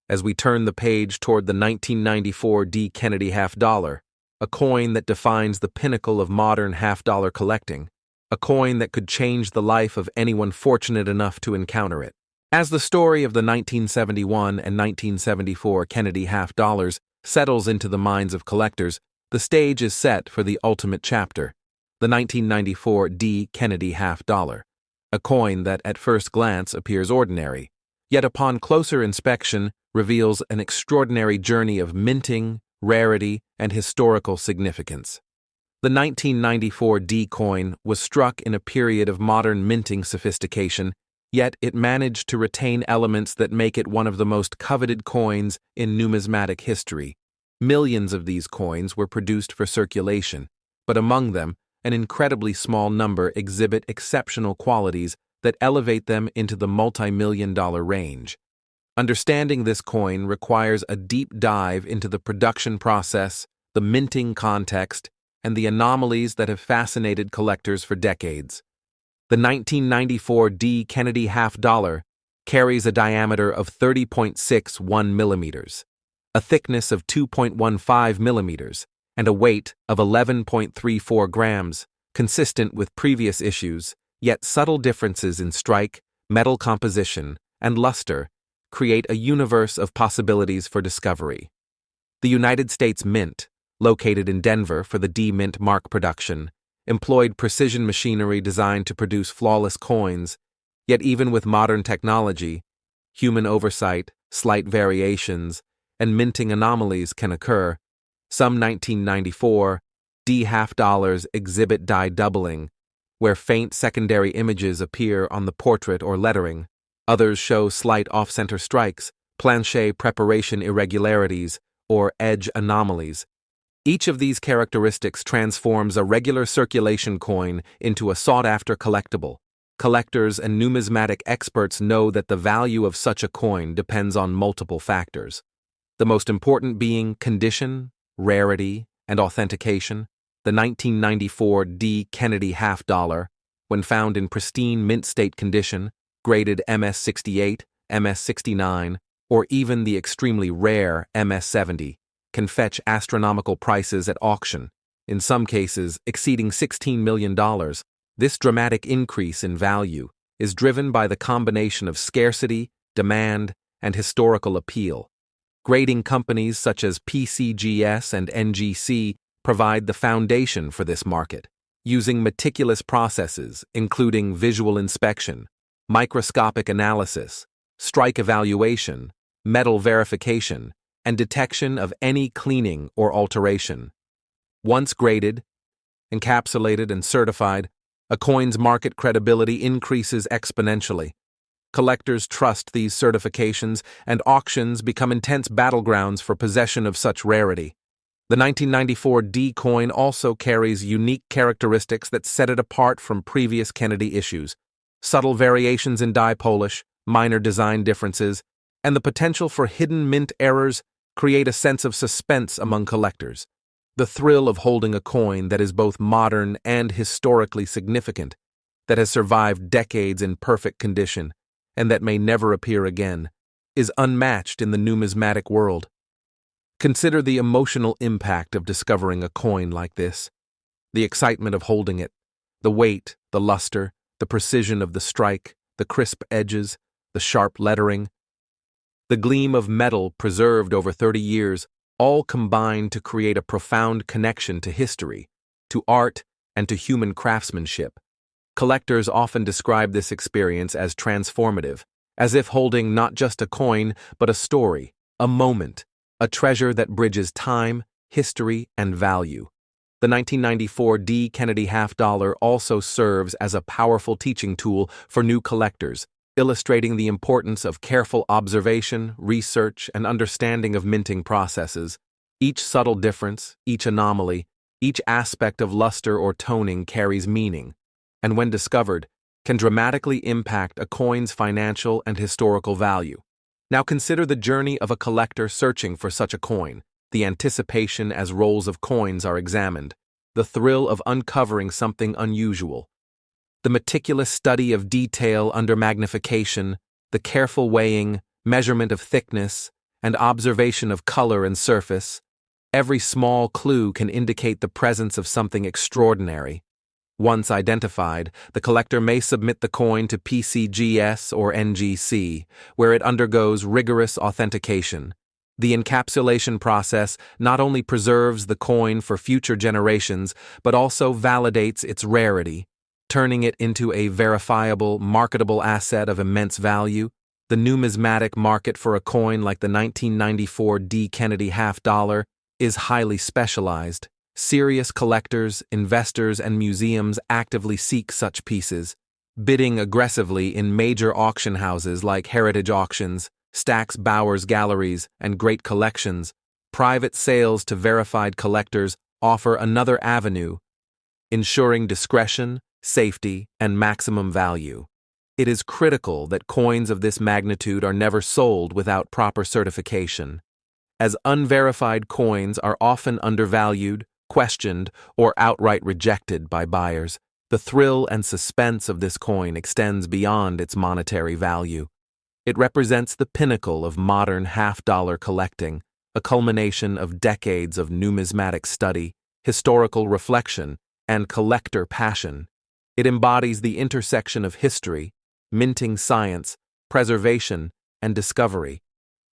As we turn the page toward the 1994 D. Kennedy half-dollar, a coin that defines the pinnacle of modern half-dollar collecting, a coin that could change the life of anyone fortunate enough to encounter it. As the story of the 1971 and 1974 Kennedy half-dollars settles into the minds of collectors, the stage is set for the ultimate chapter, the 1994 D. Kennedy half-dollar, a coin that at first glance appears ordinary, yet upon closer inspection reveals an extraordinary journey of minting, rarity, and historical significance. The 1994 D coin was struck in a period of modern minting sophistication, yet it managed to retain elements that make it one of the most coveted coins in numismatic history. Millions of these coins were produced for circulation, but among them, an incredibly small number exhibit exceptional qualities that elevate them into the multi-million-dollar range. Understanding this coin requires a deep dive into the production process, the minting context, and the anomalies that have fascinated collectors for decades. The 1994 D. Kennedy half-dollar carries a diameter of 30.61 millimeters, a thickness of 2.15 millimeters, and a weight of 11.34 grams, consistent with previous issues, yet subtle differences in strike, metal composition, and luster create a universe of possibilities for discovery. The United States Mint, located in Denver for the D Mint mark production, employed precision machinery designed to produce flawless coins, yet even with modern technology, human oversight, slight variations, and minting anomalies can occur. Some 1994 D half-dollars exhibit die doubling, where faint secondary images appear on the portrait or lettering. Others show slight off-center strikes, planchet preparation irregularities, or edge anomalies. Each of these characteristics transforms a regular circulation coin into a sought-after collectible. Collectors and numismatic experts know that the value of such a coin depends on multiple factors, the most important being condition, rarity, and authentication. The 1994 D. Kennedy half-dollar, when found in pristine mint state condition, graded MS-68, MS-69, or even the extremely rare MS-70, can fetch astronomical prices at auction, in some cases exceeding $16 million. This dramatic increase in value is driven by the combination of scarcity, demand, and historical appeal. Grading companies such as PCGS and NGC provide the foundation for this market, using meticulous processes including visual inspection, microscopic analysis, strike evaluation, metal verification, and detection of any cleaning or alteration. Once graded, encapsulated, and certified, a coin's market credibility increases exponentially. Collectors trust these certifications, and auctions become intense battlegrounds for possession of such rarity. The 1994 D coin also carries unique characteristics that set it apart from previous Kennedy issues. Subtle variations in die polish, minor design differences, and the potential for hidden mint errors create a sense of suspense among collectors. The thrill of holding a coin that is both modern and historically significant, that has survived decades in perfect condition, and that may never appear again, is unmatched in the numismatic world. Consider the emotional impact of discovering a coin like this. The excitement of holding it, the weight, the luster, the precision of the strike, the crisp edges, the sharp lettering. the gleam of metal preserved over 30 years, all combine to create a profound connection to history, to art, and to human craftsmanship. Collectors often describe this experience as transformative, as if holding not just a coin, but a story, a moment, a treasure that bridges time, history, and value. The 1994 D. Kennedy half-dollar also serves as a powerful teaching tool for new collectors, illustrating the importance of careful observation, research, and understanding of minting processes. Each subtle difference, each anomaly, each aspect of luster or toning carries meaning, and when discovered, can dramatically impact a coin's financial and historical value. Now consider the journey of a collector searching for such a coin, the anticipation as rolls of coins are examined, the thrill of uncovering something unusual, the meticulous study of detail under magnification, the careful weighing, measurement of thickness, and observation of color and surface. Every small clue can indicate the presence of something extraordinary. Once identified, the collector may submit the coin to PCGS or NGC, where it undergoes rigorous authentication. The encapsulation process not only preserves the coin for future generations, but also validates its rarity, turning it into a verifiable, marketable asset of immense value. The numismatic market for a coin like the 1994 D. Kennedy half-dollar is highly specialized. Serious collectors, investors, and museums actively seek such pieces, bidding aggressively in major auction houses like Heritage Auctions, Stack's Bowers Galleries, and Great Collections. Private sales to verified collectors offer another avenue, ensuring discretion, safety, and maximum value. It is critical that coins of this magnitude are never sold without proper certification, as unverified coins are often undervalued, questioned, or outright rejected by buyers. The thrill and suspense of this coin extends beyond its monetary value. It represents the pinnacle of modern half-dollar collecting, a culmination of decades of numismatic study, historical reflection, and collector passion. It embodies the intersection of history, minting science, preservation, and discovery.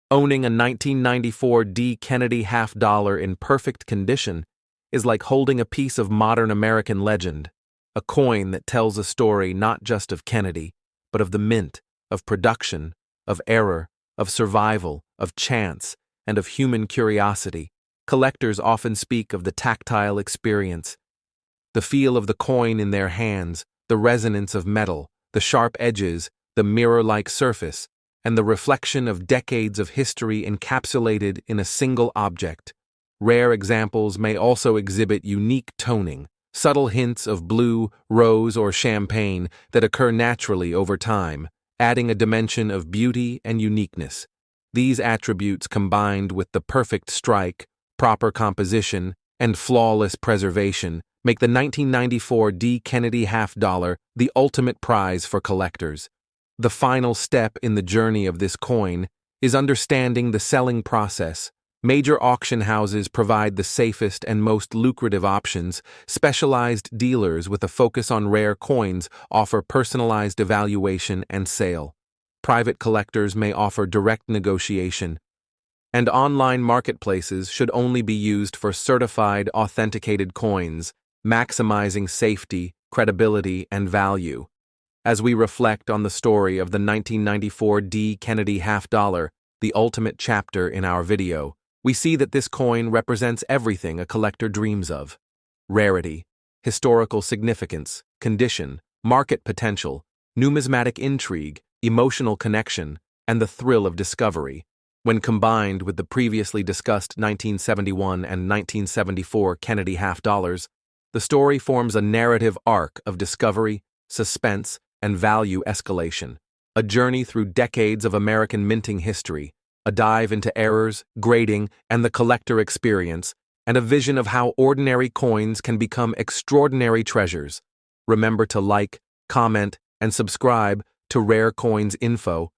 Owning a 1994 D. Kennedy half-dollar in perfect condition is like holding a piece of modern American legend, a coin that tells a story not just of Kennedy, but of the mint, of production, of error, of survival, of chance, and of human curiosity. Collectors often speak of the tactile experience, the feel of the coin in their hands, the resonance of metal, the sharp edges, the mirror-like surface, and the reflection of decades of history encapsulated in a single object. Rare examples may also exhibit unique toning, subtle hints of blue, rose, or champagne that occur naturally over time, adding a dimension of beauty and uniqueness. These attributes, combined with the perfect strike, proper composition, and flawless preservation, make the 1994 D. Kennedy half-dollar the ultimate prize for collectors. The final step in the journey of this coin is understanding the selling process. Major auction houses provide the safest and most lucrative options. Specialized dealers with a focus on rare coins offer personalized evaluation and sale. Private collectors may offer direct negotiation, and online marketplaces should only be used for certified, authenticated coins, maximizing safety, credibility, and value. As we reflect on the story of the 1994 D. Kennedy half-dollar, the ultimate chapter in our video, we see that this coin represents everything a collector dreams of: rarity, historical significance, condition, market potential, numismatic intrigue, emotional connection, and the thrill of discovery. When combined with the previously discussed 1971 and 1974 Kennedy half-dollars, the story forms a narrative arc of discovery, suspense, and value escalation, a journey through decades of American minting history, a dive into errors, grading, and the collector experience, and a vision of how ordinary coins can become extraordinary treasures. Remember to like, comment, and subscribe to Rare Coins Info,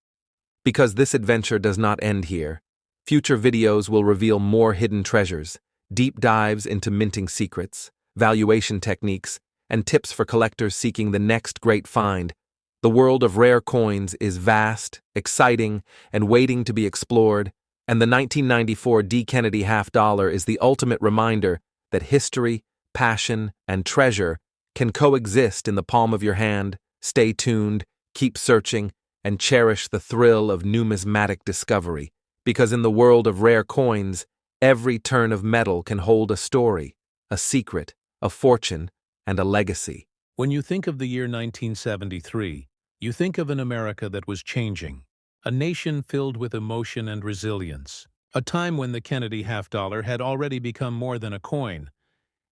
because this adventure does not end here. Future videos will reveal more hidden treasures, deep dives into minting secrets, valuation techniques, and tips for collectors seeking the next great find. The world of rare coins is vast, exciting, and waiting to be explored, and the 1994 D. Kennedy half dollar is the ultimate reminder that history, passion, and treasure can coexist in the palm of your hand. Stay tuned, keep searching, and cherish the thrill of numismatic discovery, because in the world of rare coins, every turn of metal can hold a story, a secret, a fortune, and a legacy. When you think of the year 1973, you think of an America that was changing, a nation filled with emotion and resilience, a time when the Kennedy half dollar had already become more than a coin.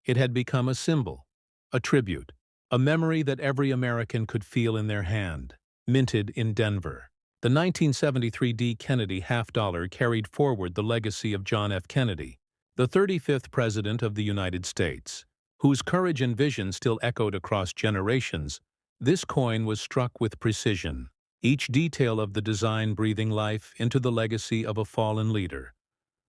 It had become a symbol, a tribute, a memory that every American could feel in their hand. Minted in Denver, the 1973 D. Kennedy half dollar carried forward the legacy of John F. Kennedy, the 35th President of the United States, whose courage and vision still echoed across generations. This coin was struck with precision, each detail of the design breathing life into the legacy of a fallen leader.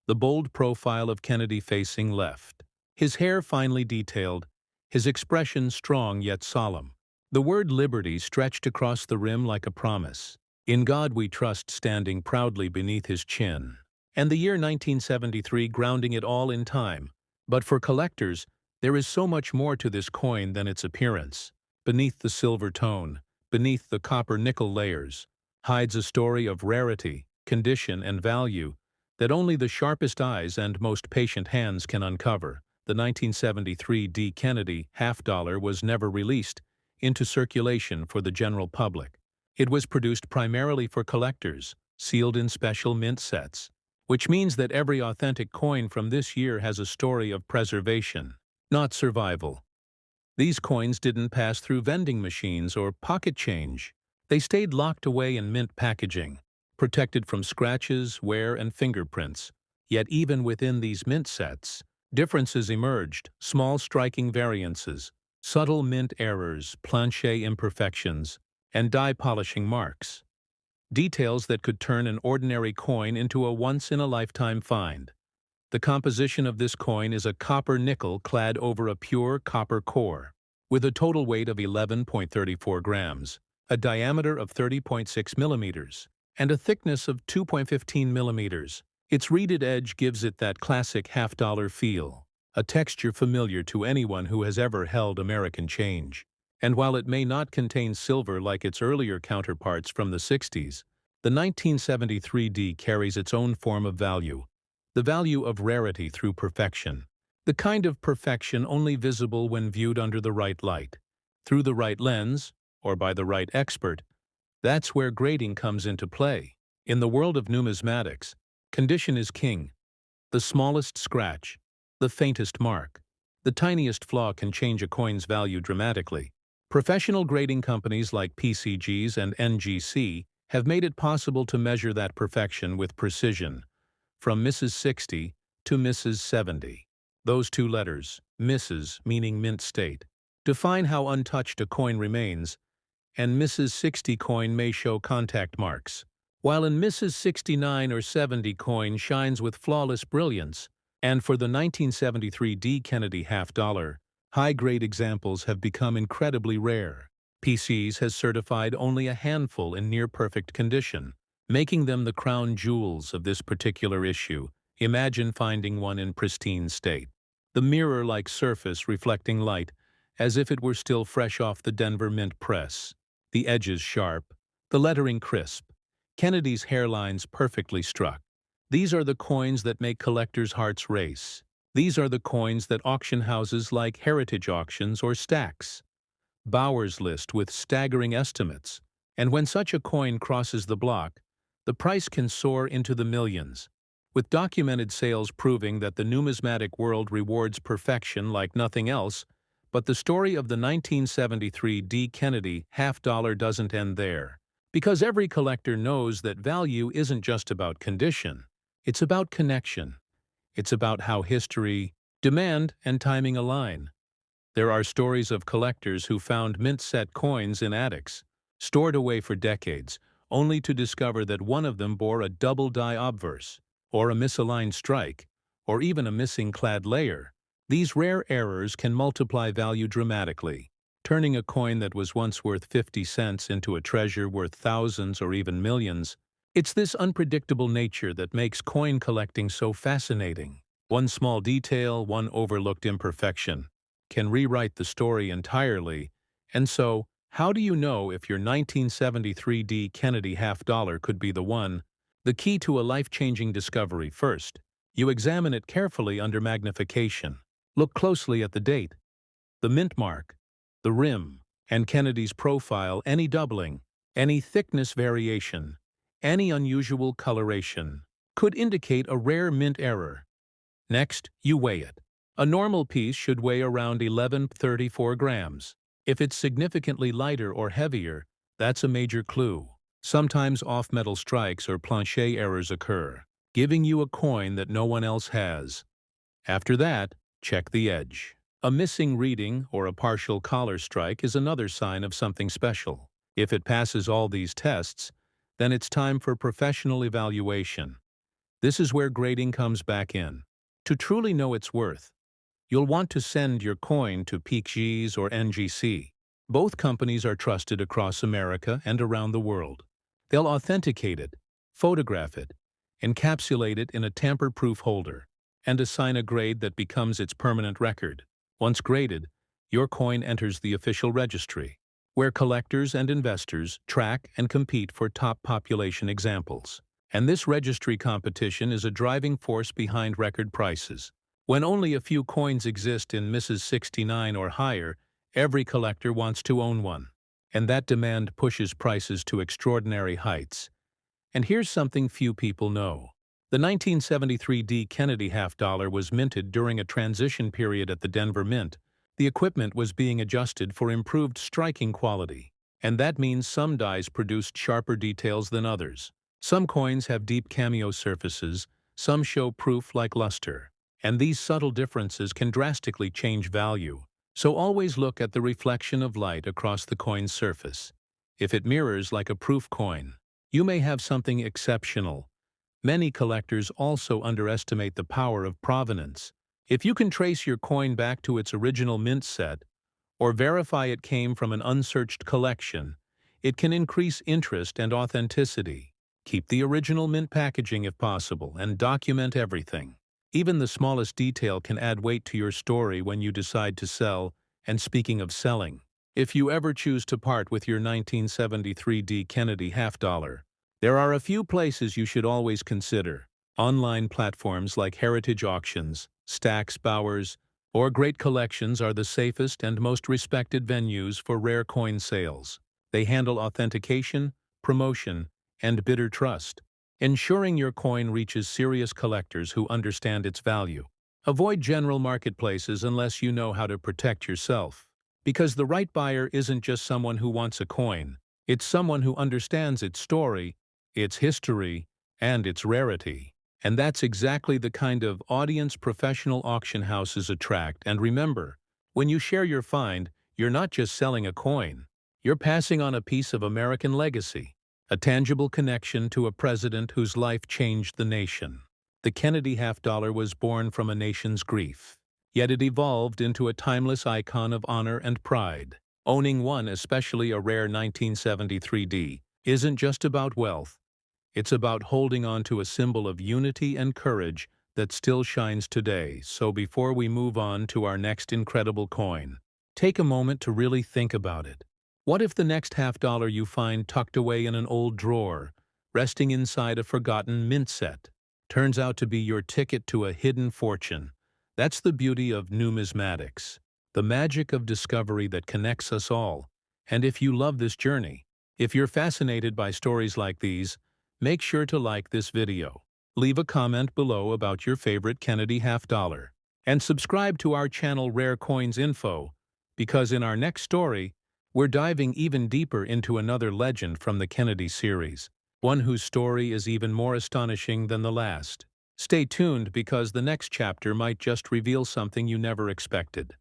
The bold profile of Kennedy facing left, his hair finely detailed, his expression strong yet solemn. The word liberty stretched across the rim like a promise. In God we trust standing proudly beneath his chin. And the year 1973 grounding it all in time. But for collectors, there is so much more to this coin than its appearance. Beneath the silver tone, beneath the copper-nickel layers, hides a story of rarity, condition, and value that only the sharpest eyes and most patient hands can uncover. The 1973 D. Kennedy half dollar was never released into circulation for the general public. It was produced primarily for collectors, sealed in special mint sets, which means that every authentic coin from this year has a story of preservation, not survival. These coins didn't pass through vending machines or pocket change. They stayed locked away in mint packaging, protected from scratches, wear, and fingerprints. Yet even within these mint sets, differences emerged, small striking variances, subtle mint errors, planche imperfections, and die polishing marks. Details that could turn an ordinary coin into a once-in-a-lifetime find. The composition of this coin is a copper nickel clad over a pure copper core, with a total weight of 11.34 grams, a diameter of 30.6 millimeters, and a thickness of 2.15 millimeters. Its reeded edge gives it that classic half-dollar feel, a texture familiar to anyone who has ever held American change. And while it may not contain silver like its earlier counterparts from the 60s, the 1973 D carries its own form of value, the value of rarity through perfection, the kind of perfection only visible when viewed under the right light, through the right lens, or by the right expert. That's where grading comes into play. In the world of numismatics, condition is king. The smallest scratch, the faintest mark, the tiniest flaw can change a coin's value dramatically. Professional grading companies like PCGs and NGC have made it possible to measure that perfection with precision, from Mrs. 60 to Mrs. 70. Those two letters, Mrs. meaning mint state, define how untouched a coin remains, and Mrs. 60 coin may show contact marks, while in Mrs. 69 or 70 coin shines with flawless brilliance. And for the 1973 D. Kennedy half dollar, high-grade examples have become incredibly rare. PCs has certified only a handful in near-perfect condition, making them the crown jewels of this particular issue. Imagine finding one in pristine state. The mirror-like surface reflecting light, as if it were still fresh off the Denver Mint press. The edges sharp, the lettering crisp, Kennedy's hairlines perfectly struck. These are the coins that make collectors' hearts race. These are the coins that auction houses like Heritage Auctions or Stacks Bowers list with staggering estimates. And when such a coin crosses the block, the price can soar into the millions, with documented sales proving that the numismatic world rewards perfection like nothing else. But the story of the 1973 D. Kennedy half dollar doesn't end there, because every collector knows that value isn't just about condition, it's about connection. It's about how history, demand, and timing align. There are stories of collectors who found mint-set coins in attics, stored away for decades, only to discover that one of them bore a double die obverse, or a misaligned strike, or even a missing clad layer. These rare errors can multiply value dramatically. turning a coin that was once worth 50 cents into a treasure worth thousands or even millions. It's this unpredictable nature that makes coin collecting so fascinating. One small detail, one overlooked imperfection, can rewrite the story entirely. And so, how do you know if your 1973 D Kennedy half-dollar could be the one? The key to a life-changing discovery: first, you examine it carefully under magnification. Look closely at the date, the mint mark, the rim, and Kennedy's profile. Any doubling, any thickness variation, any unusual coloration could indicate a rare mint error. Next, you weigh it. A normal piece should weigh around 11.34 grams. If it's significantly lighter or heavier, that's a major clue. Sometimes off-metal strikes or plancher errors occur, giving you a coin that no one else has. After that, check the edge. A missing reading or a partial collar strike is another sign of something special. If it passes all these tests, then it's time for professional evaluation. This is where grading comes back in. To truly know its worth, you'll want to send your coin to PeakG's or NGC. Both companies are trusted across America and around the world. They'll authenticate it, photograph it, encapsulate it in a tamper-proof holder, and assign a grade that becomes its permanent record. Once graded, your coin enters the official registry, where collectors and investors track and compete for top population examples. And this registry competition is a driving force behind record prices. When only a few coins exist in Mrs. 69 or higher, every collector wants to own one. And that demand pushes prices to extraordinary heights. And here's something few people know. The 1973 D Kennedy half-dollar was minted during a transition period at the Denver Mint. The equipment was being adjusted for improved striking quality. And that means some dies produced sharper details than others. Some coins have deep cameo surfaces, some show proof like luster. And these subtle differences can drastically change value. So always look at the reflection of light across the coin's surface. If it mirrors like a proof coin, you may have something exceptional. Many collectors also underestimate the power of provenance. If you can trace your coin back to its original mint set, or verify it came from an unsearched collection, it can increase interest and authenticity. Keep the original mint packaging if possible, and document everything. Even the smallest detail can add weight to your story when you decide to sell. And speaking of selling, if you ever choose to part with your 1973 D Kennedy half-dollar, there are a few places you should always consider. Online platforms like Heritage Auctions, Stax Bowers, or Great Collections are the safest and most respected venues for rare coin sales. They handle authentication, promotion, and bidder trust, ensuring your coin reaches serious collectors who understand its value. Avoid general marketplaces unless you know how to protect yourself. Because the right buyer isn't just someone who wants a coin, it's someone who understands its story, its history, and its rarity. And that's exactly the kind of audience professional auction houses attract. And remember, when you share your find, you're not just selling a coin, you're passing on a piece of American legacy. A tangible connection to a president whose life changed the nation. The Kennedy half-dollar was born from a nation's grief, yet it evolved into a timeless icon of honor and pride. Owning one, especially a rare 1973 D, isn't just about wealth. It's about holding on to a symbol of unity and courage that still shines today. So before we move on to our next incredible coin, take a moment to really think about it. What if the next half-dollar you find tucked away in an old drawer, resting inside a forgotten mint set, turns out to be your ticket to a hidden fortune? That's the beauty of numismatics, the magic of discovery that connects us all. And if you love this journey, if you're fascinated by stories like these, make sure to like this video, leave a comment below about your favorite Kennedy half-dollar, and subscribe to our channel Rare Coins Info, because in our next story, we're diving even deeper into another legend from the Kennedy series, one whose story is even more astonishing than the last. Stay tuned because the next chapter might just reveal something you never expected.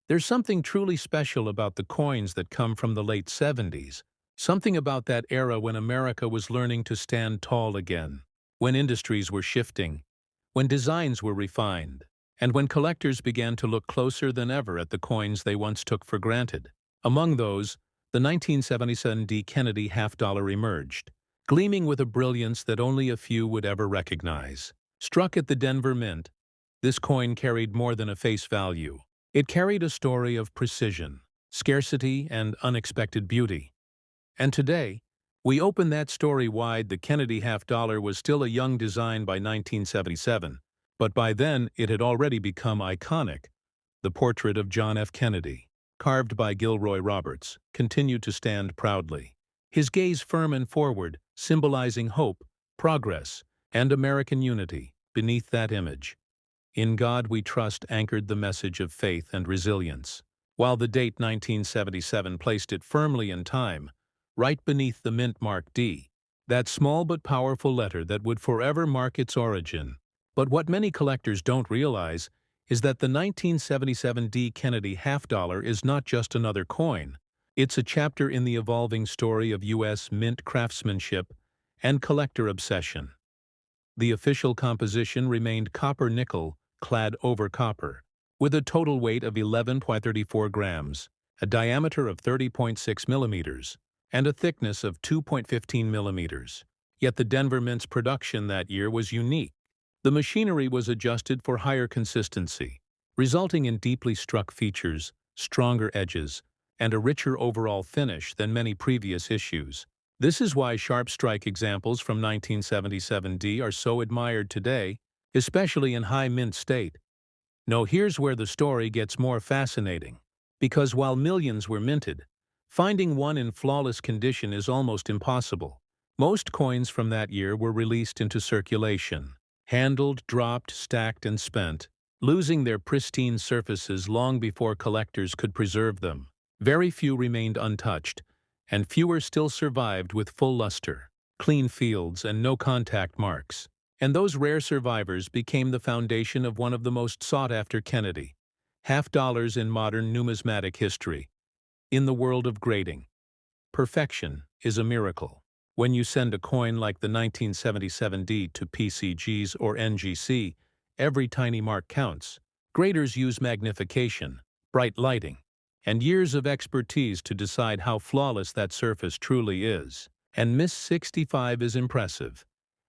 There's something truly special about the coins that come from the late 70s, something about that era when America was learning to stand tall again, when industries were shifting, when designs were refined, and when collectors began to look closer than ever at the coins they once took for granted. Among those, the 1977 D. Kennedy half-dollar emerged, gleaming with a brilliance that only a few would ever recognize. Struck at the Denver Mint, this coin carried more than a face value. It carried a story of precision, scarcity, and unexpected beauty. And today, we open that story wide. The Kennedy half-dollar was still a young design by 1977, but by then it had already become iconic. The portrait of John F. Kennedy, carved by Gilroy Roberts, continued to stand proudly, his gaze firm and forward, symbolizing hope, progress, and American unity beneath that image. "In God We Trust" anchored the message of faith and resilience, while the date 1977 placed it firmly in time, right beneath the mint mark D, that small but powerful letter that would forever mark its origin. But what many collectors don't realize is that the 1977 D. Kennedy half-dollar is not just another coin. It's a chapter in the evolving story of U.S. mint craftsmanship and collector obsession. The official composition remained copper-nickel, clad over copper, with a total weight of 11.34 grams, a diameter of 30.6 millimeters, and a thickness of 2.15 millimeters. Yet the Denver Mint's production that year was unique. The machinery was adjusted for higher consistency, resulting in deeply struck features, stronger edges, and a richer overall finish than many previous issues. This is why sharp strike examples from 1977 D are so admired today, especially in high mint state. No, here's where the story gets more fascinating. Because while millions were minted, finding one in flawless condition is almost impossible. Most coins from that year were released into circulation, handled, dropped, stacked, and spent, losing their pristine surfaces long before collectors could preserve them. Very few remained untouched, and fewer still survived with full luster, clean fields, and no contact marks. And those rare survivors became the foundation of one of the most sought-after Kennedy half-dollars in modern numismatic history. In the world of grading, perfection is a miracle. When you send a coin like the 1977 D to PCGs or NGC, every tiny mark counts. Graders use magnification, bright lighting, and years of expertise to decide how flawless that surface truly is. And Miss 65 is impressive,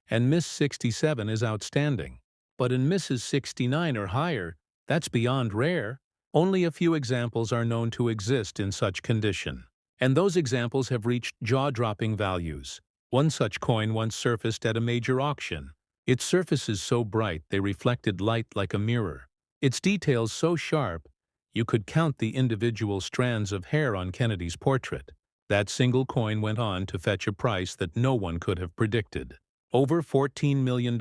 and Miss 67 is outstanding. But in Misses 69 or higher, that's beyond rare. Only a few examples are known to exist in such condition, and those examples have reached jaw-dropping values. One such coin once surfaced at a major auction. Its surfaces so bright they reflected light like a mirror. Its details so sharp you could count the individual strands of hair on Kennedy's portrait. That single coin went on to fetch a price that no one could have predicted. Over $14 million,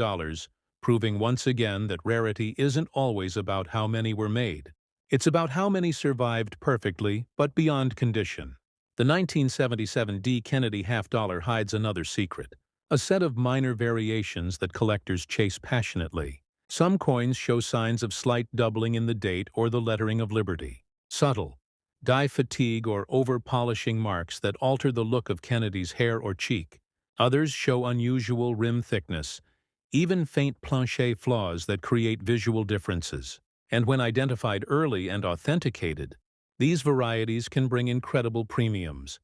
proving once again that rarity isn't always about how many were made. It's about how many survived perfectly, but beyond condition. The 1977 D. Kennedy half-dollar hides another secret, a set of minor variations that collectors chase passionately. Some coins show signs of slight doubling in the date or the lettering of Liberty. Subtle, dye fatigue or over-polishing marks that alter the look of Kennedy's hair or cheek. Others show unusual rim thickness, even faint planche flaws that create visual differences. And when identified early and authenticated, these varieties can bring incredible premiums.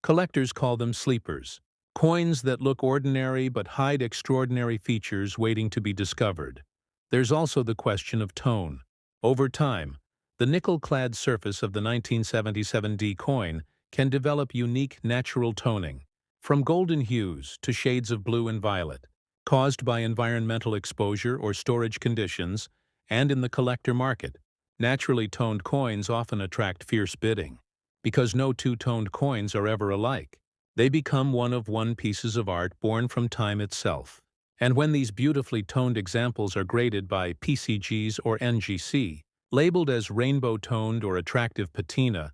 Collectors call them sleepers, coins that look ordinary but hide extraordinary features waiting to be discovered. There's also the question of tone. Over time, the nickel-clad surface of the 1977 D coin can develop unique natural toning, from golden hues to shades of blue and violet, caused by environmental exposure or storage conditions. And in the collector market, naturally toned coins often attract fierce bidding. Because no two-toned coins are ever alike, they become one-of-one pieces of art born from time itself. And when these beautifully toned examples are graded by PCGs or NGC, labeled as rainbow-toned or attractive patina,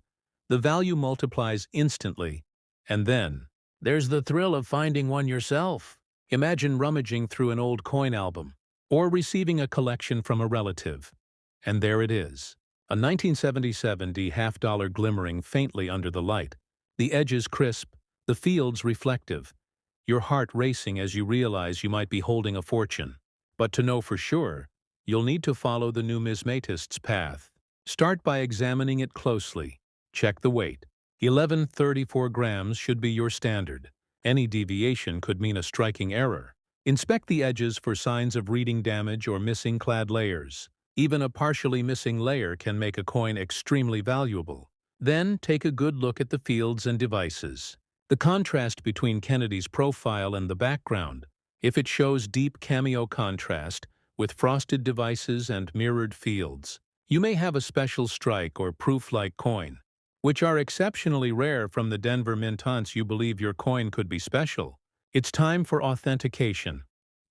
the value multiplies instantly. And then, there's the thrill of finding one yourself. Imagine rummaging through an old coin album, or receiving a collection from a relative. And there it is, a 1977 D half-dollar glimmering faintly under the light, the edges crisp, the fields reflective, your heart racing as you realize you might be holding a fortune. But to know for sure, you'll need to follow the numismatist's path. Start by examining it closely. Check the weight. 1134 grams should be your standard. Any deviation could mean a striking error. Inspect the edges for signs of reading damage or missing clad layers. Even a partially missing layer can make a coin extremely valuable. Then, take a good look at the fields and devices. The contrast between Kennedy's profile and the background. If it shows deep cameo contrast, with frosted devices and mirrored fields, you may have a special strike or proof-like coin, which are exceptionally rare from the Denver Mintonts. You believe your coin could be special. It's time for authentication.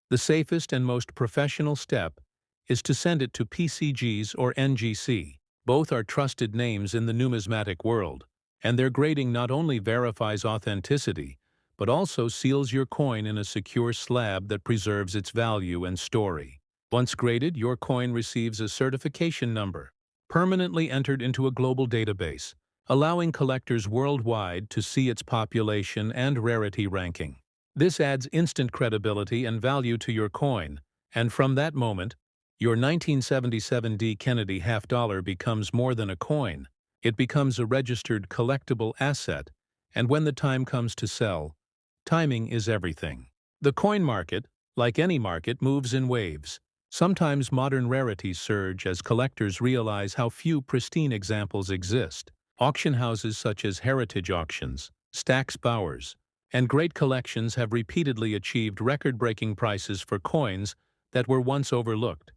The safest and most professional step is to send it to PCGs or NGC. Both are trusted names in the numismatic world, and their grading not only verifies authenticity, but also seals your coin in a secure slab that preserves its value and story. Once graded, your coin receives a certification number, permanently entered into a global database, allowing collectors worldwide to see its population and rarity ranking. This adds instant credibility and value to your coin, and from that moment, your 1977 D. Kennedy half-dollar becomes more than a coin. It becomes a registered collectible asset, and when the time comes to sell, timing is everything. The coin market, like any market, moves in waves. Sometimes modern rarities surge as collectors realize how few pristine examples exist. Auction houses such as Heritage Auctions, Stack's Bowers, and Great Collections have repeatedly achieved record-breaking prices for coins that were once overlooked.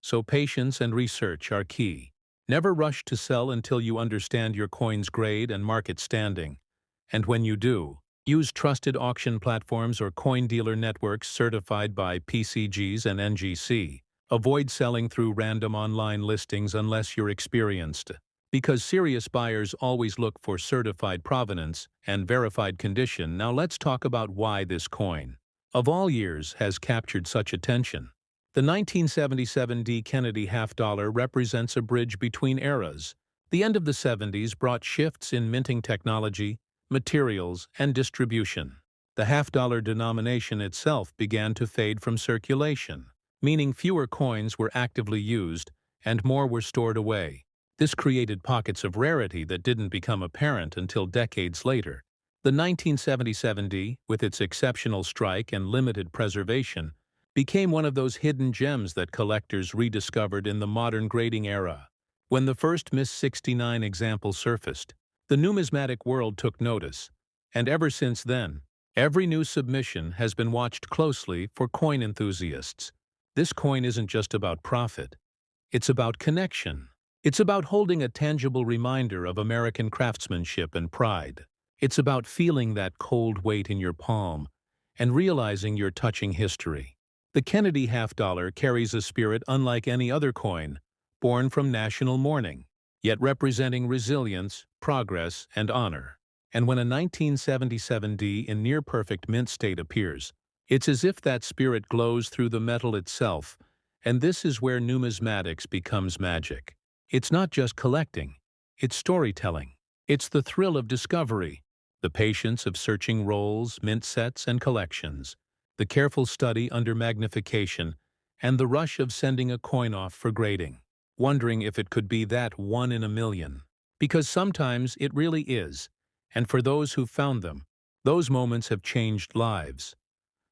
So patience and research are key. Never rush to sell until you understand your coin's grade and market standing. And when you do, use trusted auction platforms or coin dealer networks certified by PCGs and NGC. Avoid selling through random online listings unless you're experienced, because serious buyers always look for certified provenance and verified condition. Now let's talk about why this coin, of all years, has captured such attention. The 1977 D. Kennedy half-dollar represents a bridge between eras. The end of the 70s brought shifts in minting technology, materials, and distribution. The half-dollar denomination itself began to fade from circulation, meaning fewer coins were actively used and more were stored away. This created pockets of rarity that didn't become apparent until decades later. The 1977 D, with its exceptional strike and limited preservation, became one of those hidden gems that collectors rediscovered in the modern grading era. When the first Miss 69 example surfaced, the numismatic world took notice, and ever since then, every new submission has been watched closely for coin enthusiasts. This coin isn't just about profit. It's about connection. It's about holding a tangible reminder of American craftsmanship and pride. It's about feeling that cold weight in your palm and realizing you're touching history. The Kennedy half-dollar carries a spirit unlike any other coin, born from national mourning, yet representing resilience, progress, and honor. And when a 1977 D in near-perfect mint state appears, it's as if that spirit glows through the metal itself, and this is where numismatics becomes magic. It's not just collecting, it's storytelling. It's the thrill of discovery, the patience of searching rolls, mint sets, and collections, the careful study under magnification, and the rush of sending a coin off for grading, wondering if it could be that one in a million. Because sometimes it really is, and for those who found them, those moments have changed lives.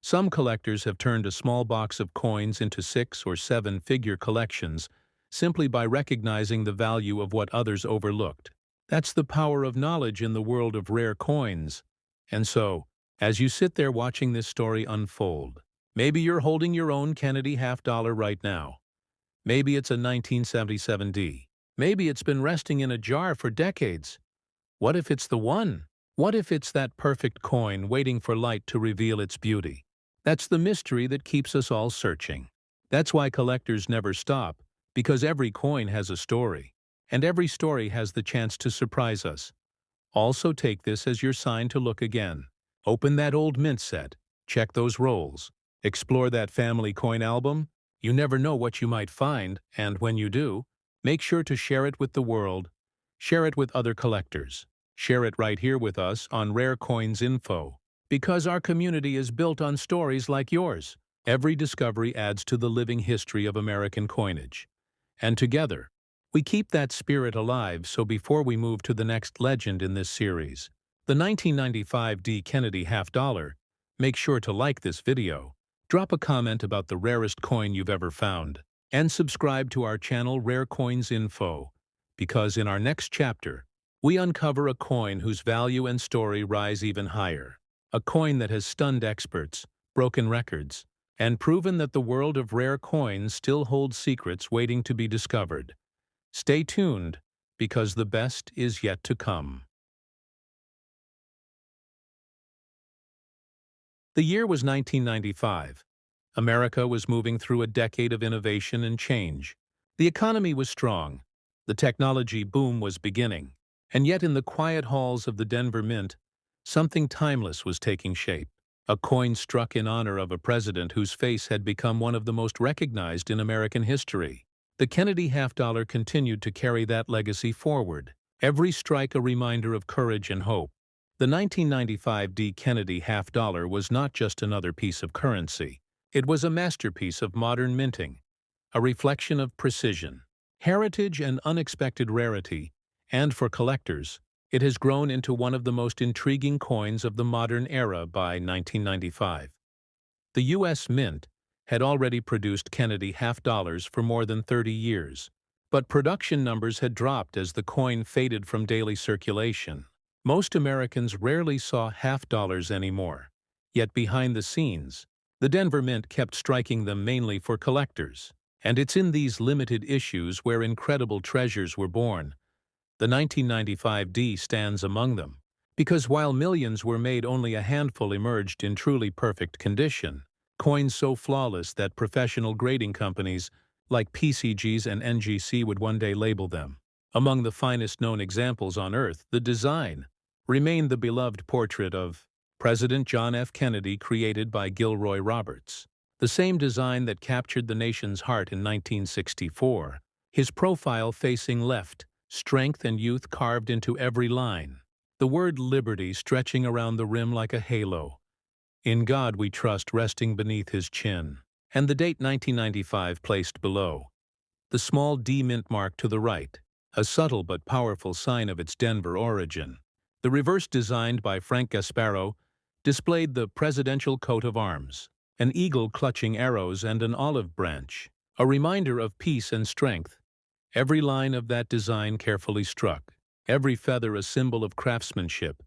Some collectors have turned a small box of coins into 6- or 7-figure collections simply by recognizing the value of what others overlooked. That's the power of knowledge in the world of rare coins. And so, as you sit there watching this story unfold, maybe you're holding your own Kennedy half-dollar right now. Maybe it's a 1977 D. Maybe it's been resting in a jar for decades. What if it's the one? What if it's that perfect coin waiting for light to reveal its beauty? That's the mystery that keeps us all searching. That's why collectors never stop, because every coin has a story, and every story has the chance to surprise us. Also take this as your sign to look again. Open that old mint set, check those rolls, explore that family coin album. You never know what you might find, and when you do, make sure to share it with the world. Share it with other collectors. Share it right here with us on Rare Coins Info, because our community is built on stories like yours. Every discovery adds to the living history of American coinage. And together, we keep that spirit alive. So before we move to the next legend in this series, the 1995 D. Kennedy half dollar, make sure to like this video, drop a comment about the rarest coin you've ever found, and subscribe to our channel Rare Coins Info, because in our next chapter, we uncover a coin whose value and story rise even higher. A coin that has stunned experts, broken records, and proven that the world of rare coins still holds secrets waiting to be discovered. Stay tuned, because the best is yet to come. The year was 1995. America was moving through a decade of innovation and change. The economy was strong. The technology boom was beginning. And yet in the quiet halls of the Denver Mint, something timeless was taking shape. A coin struck in honor of a president whose face had become one of the most recognized in American history. The Kennedy half dollar continued to carry that legacy forward, every strike a reminder of courage and hope. The 1995 D. Kennedy half dollar was not just another piece of currency. It was a masterpiece of modern minting, a reflection of precision, heritage, and unexpected rarity, and for collectors, it has grown into one of the most intriguing coins of the modern era by 1995. The U.S. Mint had already produced Kennedy half dollars for more than 30 years, but production numbers had dropped as the coin faded from daily circulation. Most Americans rarely saw half dollars anymore, yet behind the scenes, the Denver Mint kept striking them mainly for collectors. And it's in these limited issues where incredible treasures were born. The 1995 D stands among them, because while millions were made, only a handful emerged in truly perfect condition, coins so flawless that professional grading companies like PCGs and NGC would one day label them. Among the finest known examples on Earth, the design remained the beloved portrait of President John F. Kennedy, created by Gilroy Roberts. The same design that captured the nation's heart in 1964, his profile facing left, strength and youth carved into every line, the word liberty stretching around the rim like a halo. In God we trust resting beneath his chin, and the date 1995 placed below. The small D mint mark to the right, a subtle but powerful sign of its Denver origin. The reverse, designed by Frank Gasparo, displayed the presidential coat of arms, an eagle clutching arrows and an olive branch, a reminder of peace and strength. Every line of that design carefully struck, every feather a symbol of craftsmanship.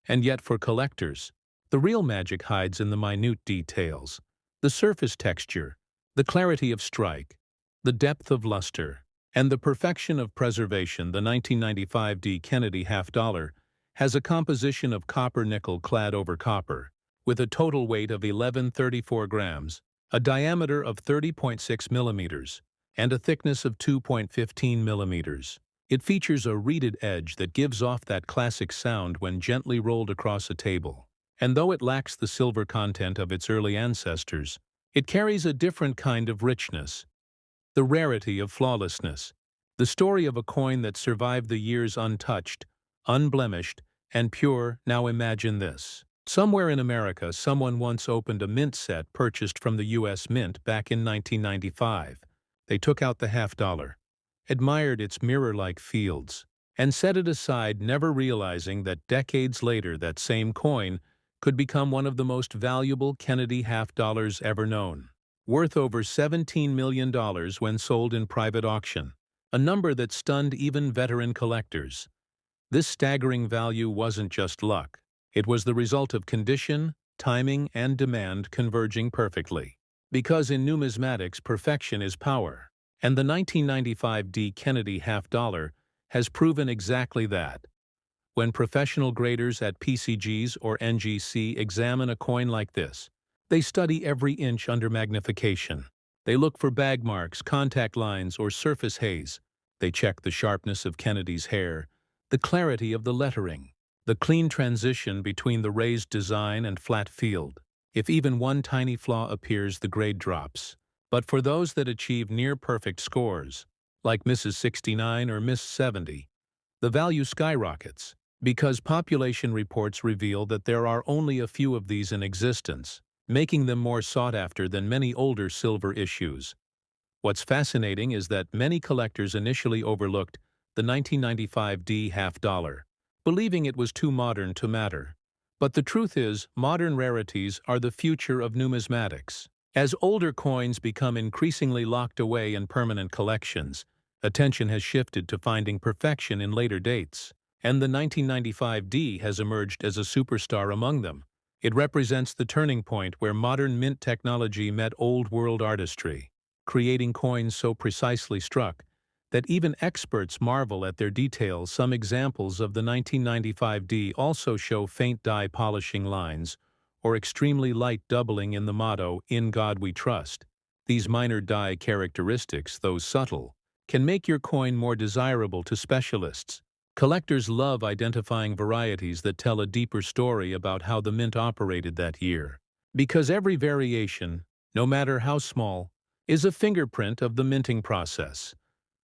And yet for collectors, the real magic hides in the minute details, the surface texture, the clarity of strike, the depth of luster, and the perfection of preservation. The 1995 D. Kennedy half dollar has a composition of copper nickel clad over copper, with a total weight of 1134 grams, a diameter of 30.6 millimeters, and a thickness of 2.15 millimeters. It features a reeded edge that gives off that classic sound when gently rolled across a table. And though it lacks the silver content of its early ancestors, it carries a different kind of richness, the rarity of flawlessness, the story of a coin that survived the years untouched, unblemished, and pure. Now imagine this. Somewhere in America, someone once opened a mint set purchased from the U.S. Mint back in 1995. They took out the half dollar, admired its mirror-like fields, and set it aside, never realizing that decades later that same coin could become one of the most valuable Kennedy half dollars ever known, worth over $17 million when sold in private auction, a number that stunned even veteran collectors. This staggering value wasn't just luck. It was the result of condition, timing, and demand converging perfectly. Because in numismatics, perfection is power. And the 1995 D. Kennedy half dollar has proven exactly that. When professional graders at PCGs or NGC examine a coin like this, they study every inch under magnification. They look for bag marks, contact lines, or surface haze. They check the sharpness of Kennedy's hair, the clarity of the lettering, the clean transition between the raised design and flat field. If even one tiny flaw appears, the grade drops. But for those that achieve near-perfect scores, like Mrs. 69 or Miss 70, the value skyrockets, because population reports reveal that there are only a few of these in existence. making them more sought after than many older silver issues. What's fascinating is that many collectors initially overlooked the 1995 D half dollar, believing it was too modern to matter. But the truth is, modern rarities are the future of numismatics. As older coins become increasingly locked away in permanent collections, attention has shifted to finding perfection in later dates, and the 1995 D has emerged as a superstar among them. It represents the turning point where modern mint technology met old-world artistry, creating coins so precisely struck that even experts marvel at their details. Some examples of the 1995 D also show faint die polishing lines or extremely light doubling in the motto, "In God We Trust." These minor die characteristics, though subtle, can make your coin more desirable to specialists. Collectors love identifying varieties that tell a deeper story about how the mint operated that year. Because every variation, no matter how small, is a fingerprint of the minting process,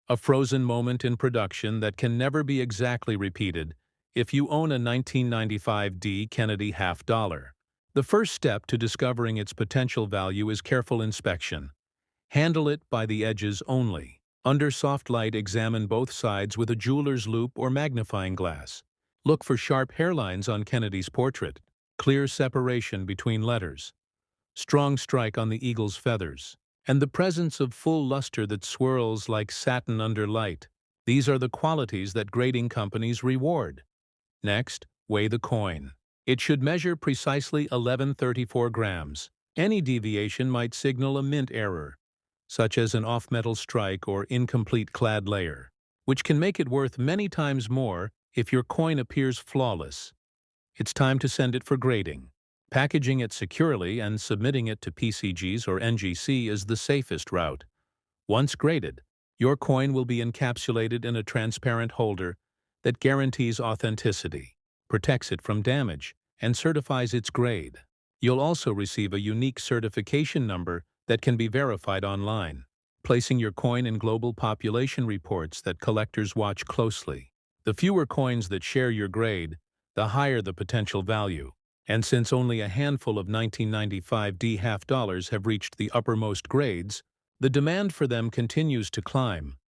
a frozen moment in production that can never be exactly repeated. If you own a 1995 D Kennedy half dollar, the first step to discovering its potential value is careful inspection. Handle it by the edges only. Under soft light, examine both sides with a jeweler's loupe or magnifying glass. Look for sharp hairlines on Kennedy's portrait, clear separation between letters, strong strike on the eagle's feathers, and the presence of full luster that swirls like satin under light. These are the qualities that grading companies reward. Next, weigh the coin. It should measure precisely 1134 grams. Any deviation might signal a mint error, such as an off-metal strike or incomplete clad layer, which can make it worth many times more if your coin appears flawless. It's time to send it for grading. Packaging it securely and submitting it to PCGs or NGC is the safest route. Once graded, your coin will be encapsulated in a transparent holder that guarantees authenticity, protects it from damage, and certifies its grade. You'll also receive a unique certification number that can be verified online, placing your coin in global population reports that collectors watch closely. The fewer coins that share your grade, the higher the potential value. And since only a handful of 1995 D half dollars have reached the uppermost grades, the demand for them continues to climb.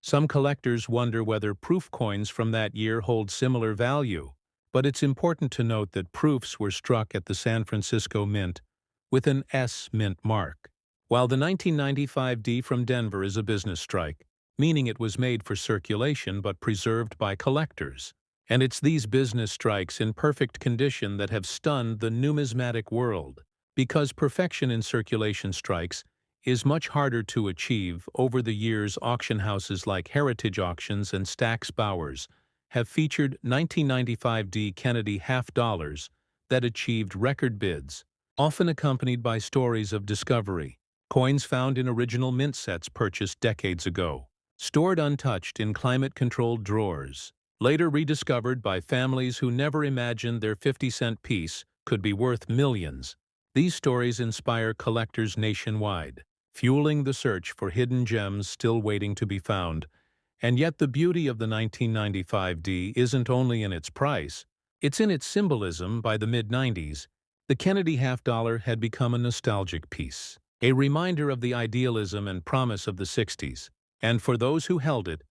Some collectors wonder whether proof coins from that year hold similar value, but it's important to note that proofs were struck at the San Francisco Mint with an S Mint mark, while the 1995 D from Denver is a business strike, meaning it was made for circulation but preserved by collectors. And it's these business strikes in perfect condition that have stunned the numismatic world, because perfection in circulation strikes is much harder to achieve. Over the years, auction houses like Heritage Auctions and Stack's Bowers have featured 1995 D Kennedy half dollars that achieved record bids, often accompanied by stories of discovery, coins found in original mint sets purchased decades ago, stored untouched in climate-controlled drawers, later rediscovered by families who never imagined their 50-cent piece could be worth millions. These stories inspire collectors nationwide, fueling the search for hidden gems still waiting to be found. And yet the beauty of the 1995 D isn't only in its price, it's in its symbolism. By the mid-90s, the Kennedy half dollar had become a nostalgic piece, a reminder of the idealism and promise of the 60s. And for those who held it,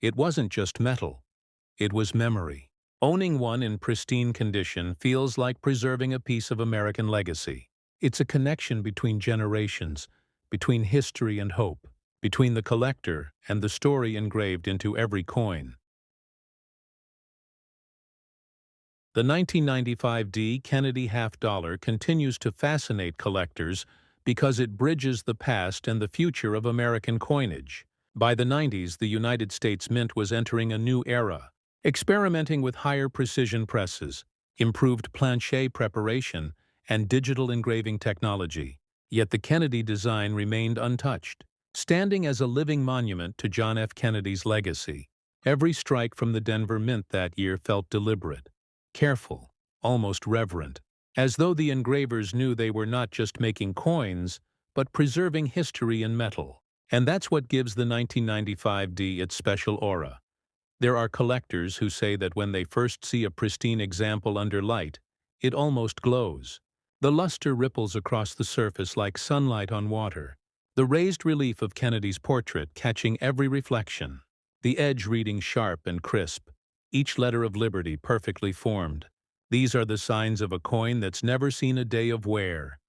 it wasn't just metal. It was memory. Owning one in pristine condition feels like preserving a piece of American legacy. It's a connection between generations, between history and hope, between the collector and the story engraved into every coin. The 1995 D Kennedy half dollar continues to fascinate collectors because it bridges the past and the future of American coinage. By the 90s, the United States Mint was entering a new era, experimenting with higher precision presses, improved planche preparation, and digital engraving technology. Yet the Kennedy design remained untouched, standing as a living monument to John F. Kennedy's legacy. Every strike from the Denver Mint that year felt deliberate, careful, almost reverent, as though the engravers knew they were not just making coins, but preserving history in metal. And that's what gives the 1995 D its special aura. There are collectors who say that when they first see a pristine example under light, it almost glows. The luster ripples across the surface like sunlight on water, the raised relief of Kennedy's portrait catching every reflection, the edge reading sharp and crisp, each letter of liberty perfectly formed. These are the signs of a coin that's never seen a day of wear,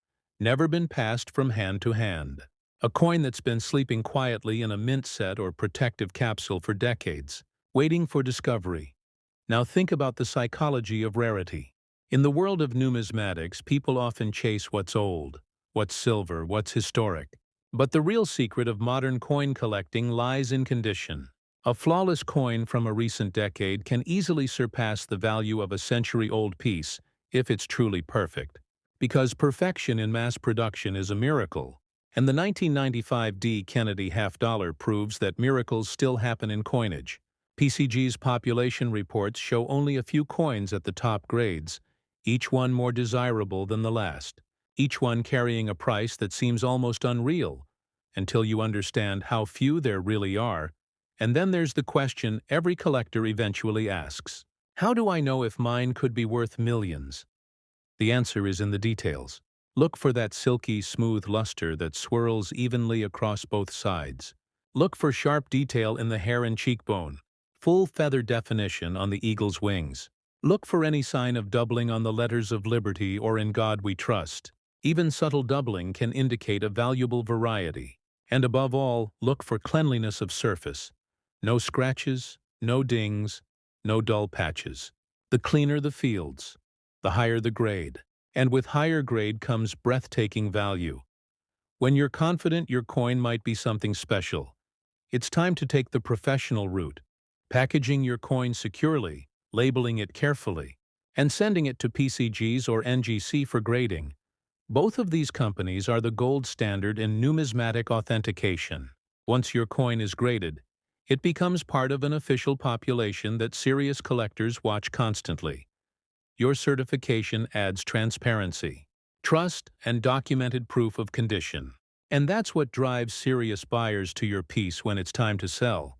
never been passed from hand to hand. A coin that's been sleeping quietly in a mint set or protective capsule for decades, waiting for discovery. Now think about the psychology of rarity. In the world of numismatics, people often chase what's old, what's silver, what's historic. But the real secret of modern coin collecting lies in condition. A flawless coin from a recent decade can easily surpass the value of a century-old piece if it's truly perfect. Because perfection in mass production is a miracle. And the 1995 D. Kennedy half-dollar proves that miracles still happen in coinage. PCG's population reports show only a few coins at the top grades, each one more desirable than the last, each one carrying a price that seems almost unreal, until you understand how few there really are. And then there's the question every collector eventually asks: how do I know if mine could be worth millions? The answer is in the details. Look for that silky, smooth luster that swirls evenly across both sides. Look for sharp detail in the hair and cheekbone, full feather definition on the eagle's wings. Look for any sign of doubling on the letters of liberty or in God we trust. Even subtle doubling can indicate a valuable variety. And above all, look for cleanliness of surface. No scratches, no dings, no dull patches. The cleaner the fields, the higher the grade. And with higher grade comes breathtaking value. When you're confident your coin might be something special, it's time to take the professional route, packaging your coin securely, labeling it carefully, and sending it to PCGs or NGC for grading. Both of these companies are the gold standard in numismatic authentication. Once your coin is graded, it becomes part of an official population that serious collectors watch constantly. Your certification adds transparency, trust, and documented proof of condition. And that's what drives serious buyers to your piece when it's time to sell.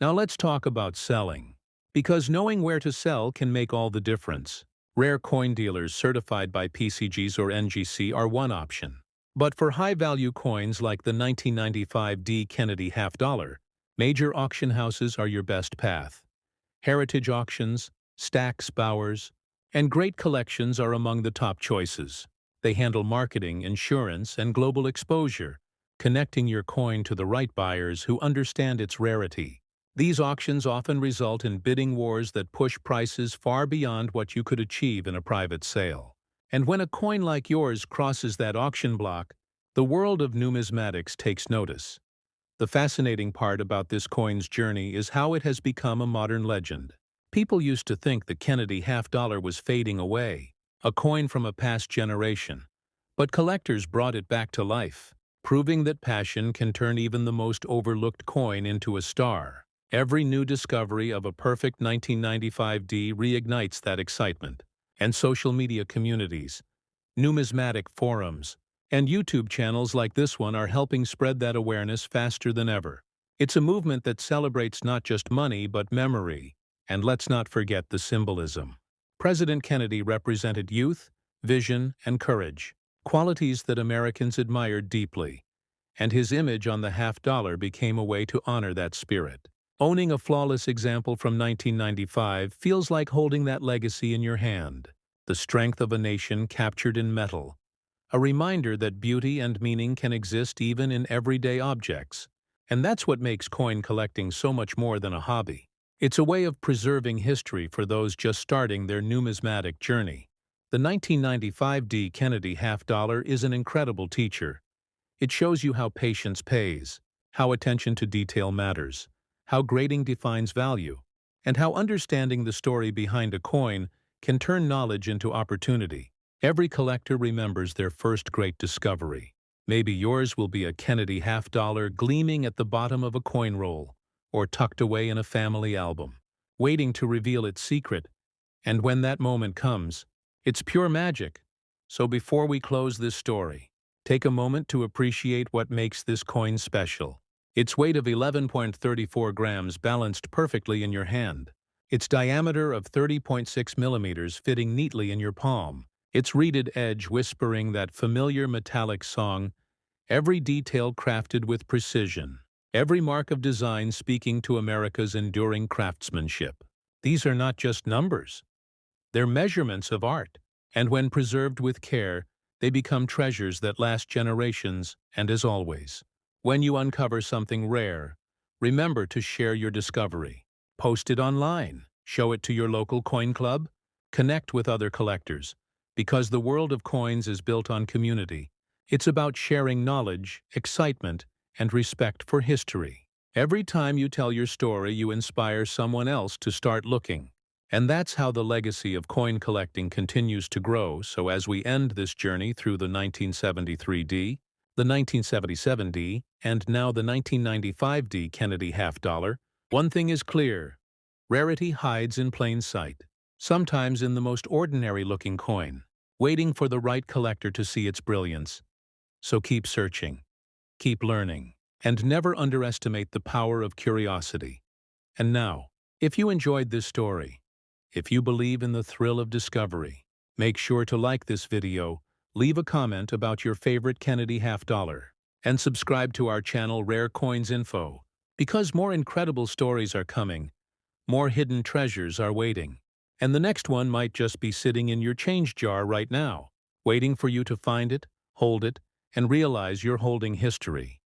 Now let's talk about selling. Because knowing where to sell can make all the difference. Rare coin dealers certified by PCGs or NGC are one option. But for high-value coins like the 1995 D. Kennedy half-dollar, major auction houses are your best path. Heritage auctions, Stacks, Bowers, and great collections are among the top choices. They handle marketing, insurance, and global exposure, connecting your coin to the right buyers who understand its rarity. These auctions often result in bidding wars that push prices far beyond what you could achieve in a private sale. And when a coin like yours crosses that auction block, the world of numismatics takes notice. The fascinating part about this coin's journey is how it has become a modern legend. People used to think the Kennedy half-dollar was fading away, a coin from a past generation. But collectors brought it back to life, proving that passion can turn even the most overlooked coin into a star. Every new discovery of a perfect 1995 D reignites that excitement. And social media communities, numismatic forums, and YouTube channels like this one are helping spread that awareness faster than ever. It's a movement that celebrates not just money but memory. And let's not forget the symbolism. President Kennedy represented youth, vision, and courage, qualities that Americans admired deeply. And his image on the half-dollar became a way to honor that spirit. Owning a flawless example from 1995 feels like holding that legacy in your hand, the strength of a nation captured in metal. A reminder that beauty and meaning can exist even in everyday objects. And that's what makes coin collecting so much more than a hobby. It's a way of preserving history for those just starting their numismatic journey. The 1995 D. Kennedy half-dollar is an incredible teacher. It shows you how patience pays, how attention to detail matters, how grading defines value, and how understanding the story behind a coin can turn knowledge into opportunity. Every collector remembers their first great discovery. Maybe yours will be a Kennedy half-dollar gleaming at the bottom of a coin roll, or tucked away in a family album, waiting to reveal its secret. And when that moment comes, it's pure magic. So before we close this story, take a moment to appreciate what makes this coin special. Its weight of 11.34 grams balanced perfectly in your hand. Its diameter of 30.6 millimeters fitting neatly in your palm. its reeded edge whispering that familiar metallic song, every detail crafted with precision, every mark of design speaking to America's enduring craftsmanship. These are not just numbers. They're measurements of art, and when preserved with care, they become treasures that last generations. And as always, when you uncover something rare, remember to share your discovery. Post it online, show it to your local coin club, connect with other collectors, because the world of coins is built on community. It's about sharing knowledge, excitement, and respect for history. Every time you tell your story, you inspire someone else to start looking. And that's how the legacy of coin collecting continues to grow. So as we end this journey through the 1973D, the 1977D, and now the 1995D Kennedy half dollar, one thing is clear: rarity hides in plain sight, sometimes in the most ordinary-looking coin, waiting for the right collector to see its brilliance. So keep searching, keep learning, and never underestimate the power of curiosity. And now, if you enjoyed this story, if you believe in the thrill of discovery, make sure to like this video, leave a comment about your favorite Kennedy half dollar, and subscribe to our channel Rare Coins Info, because more incredible stories are coming, more hidden treasures are waiting, and the next one might just be sitting in your change jar right now, waiting for you to find it, hold it, and realize you're holding history.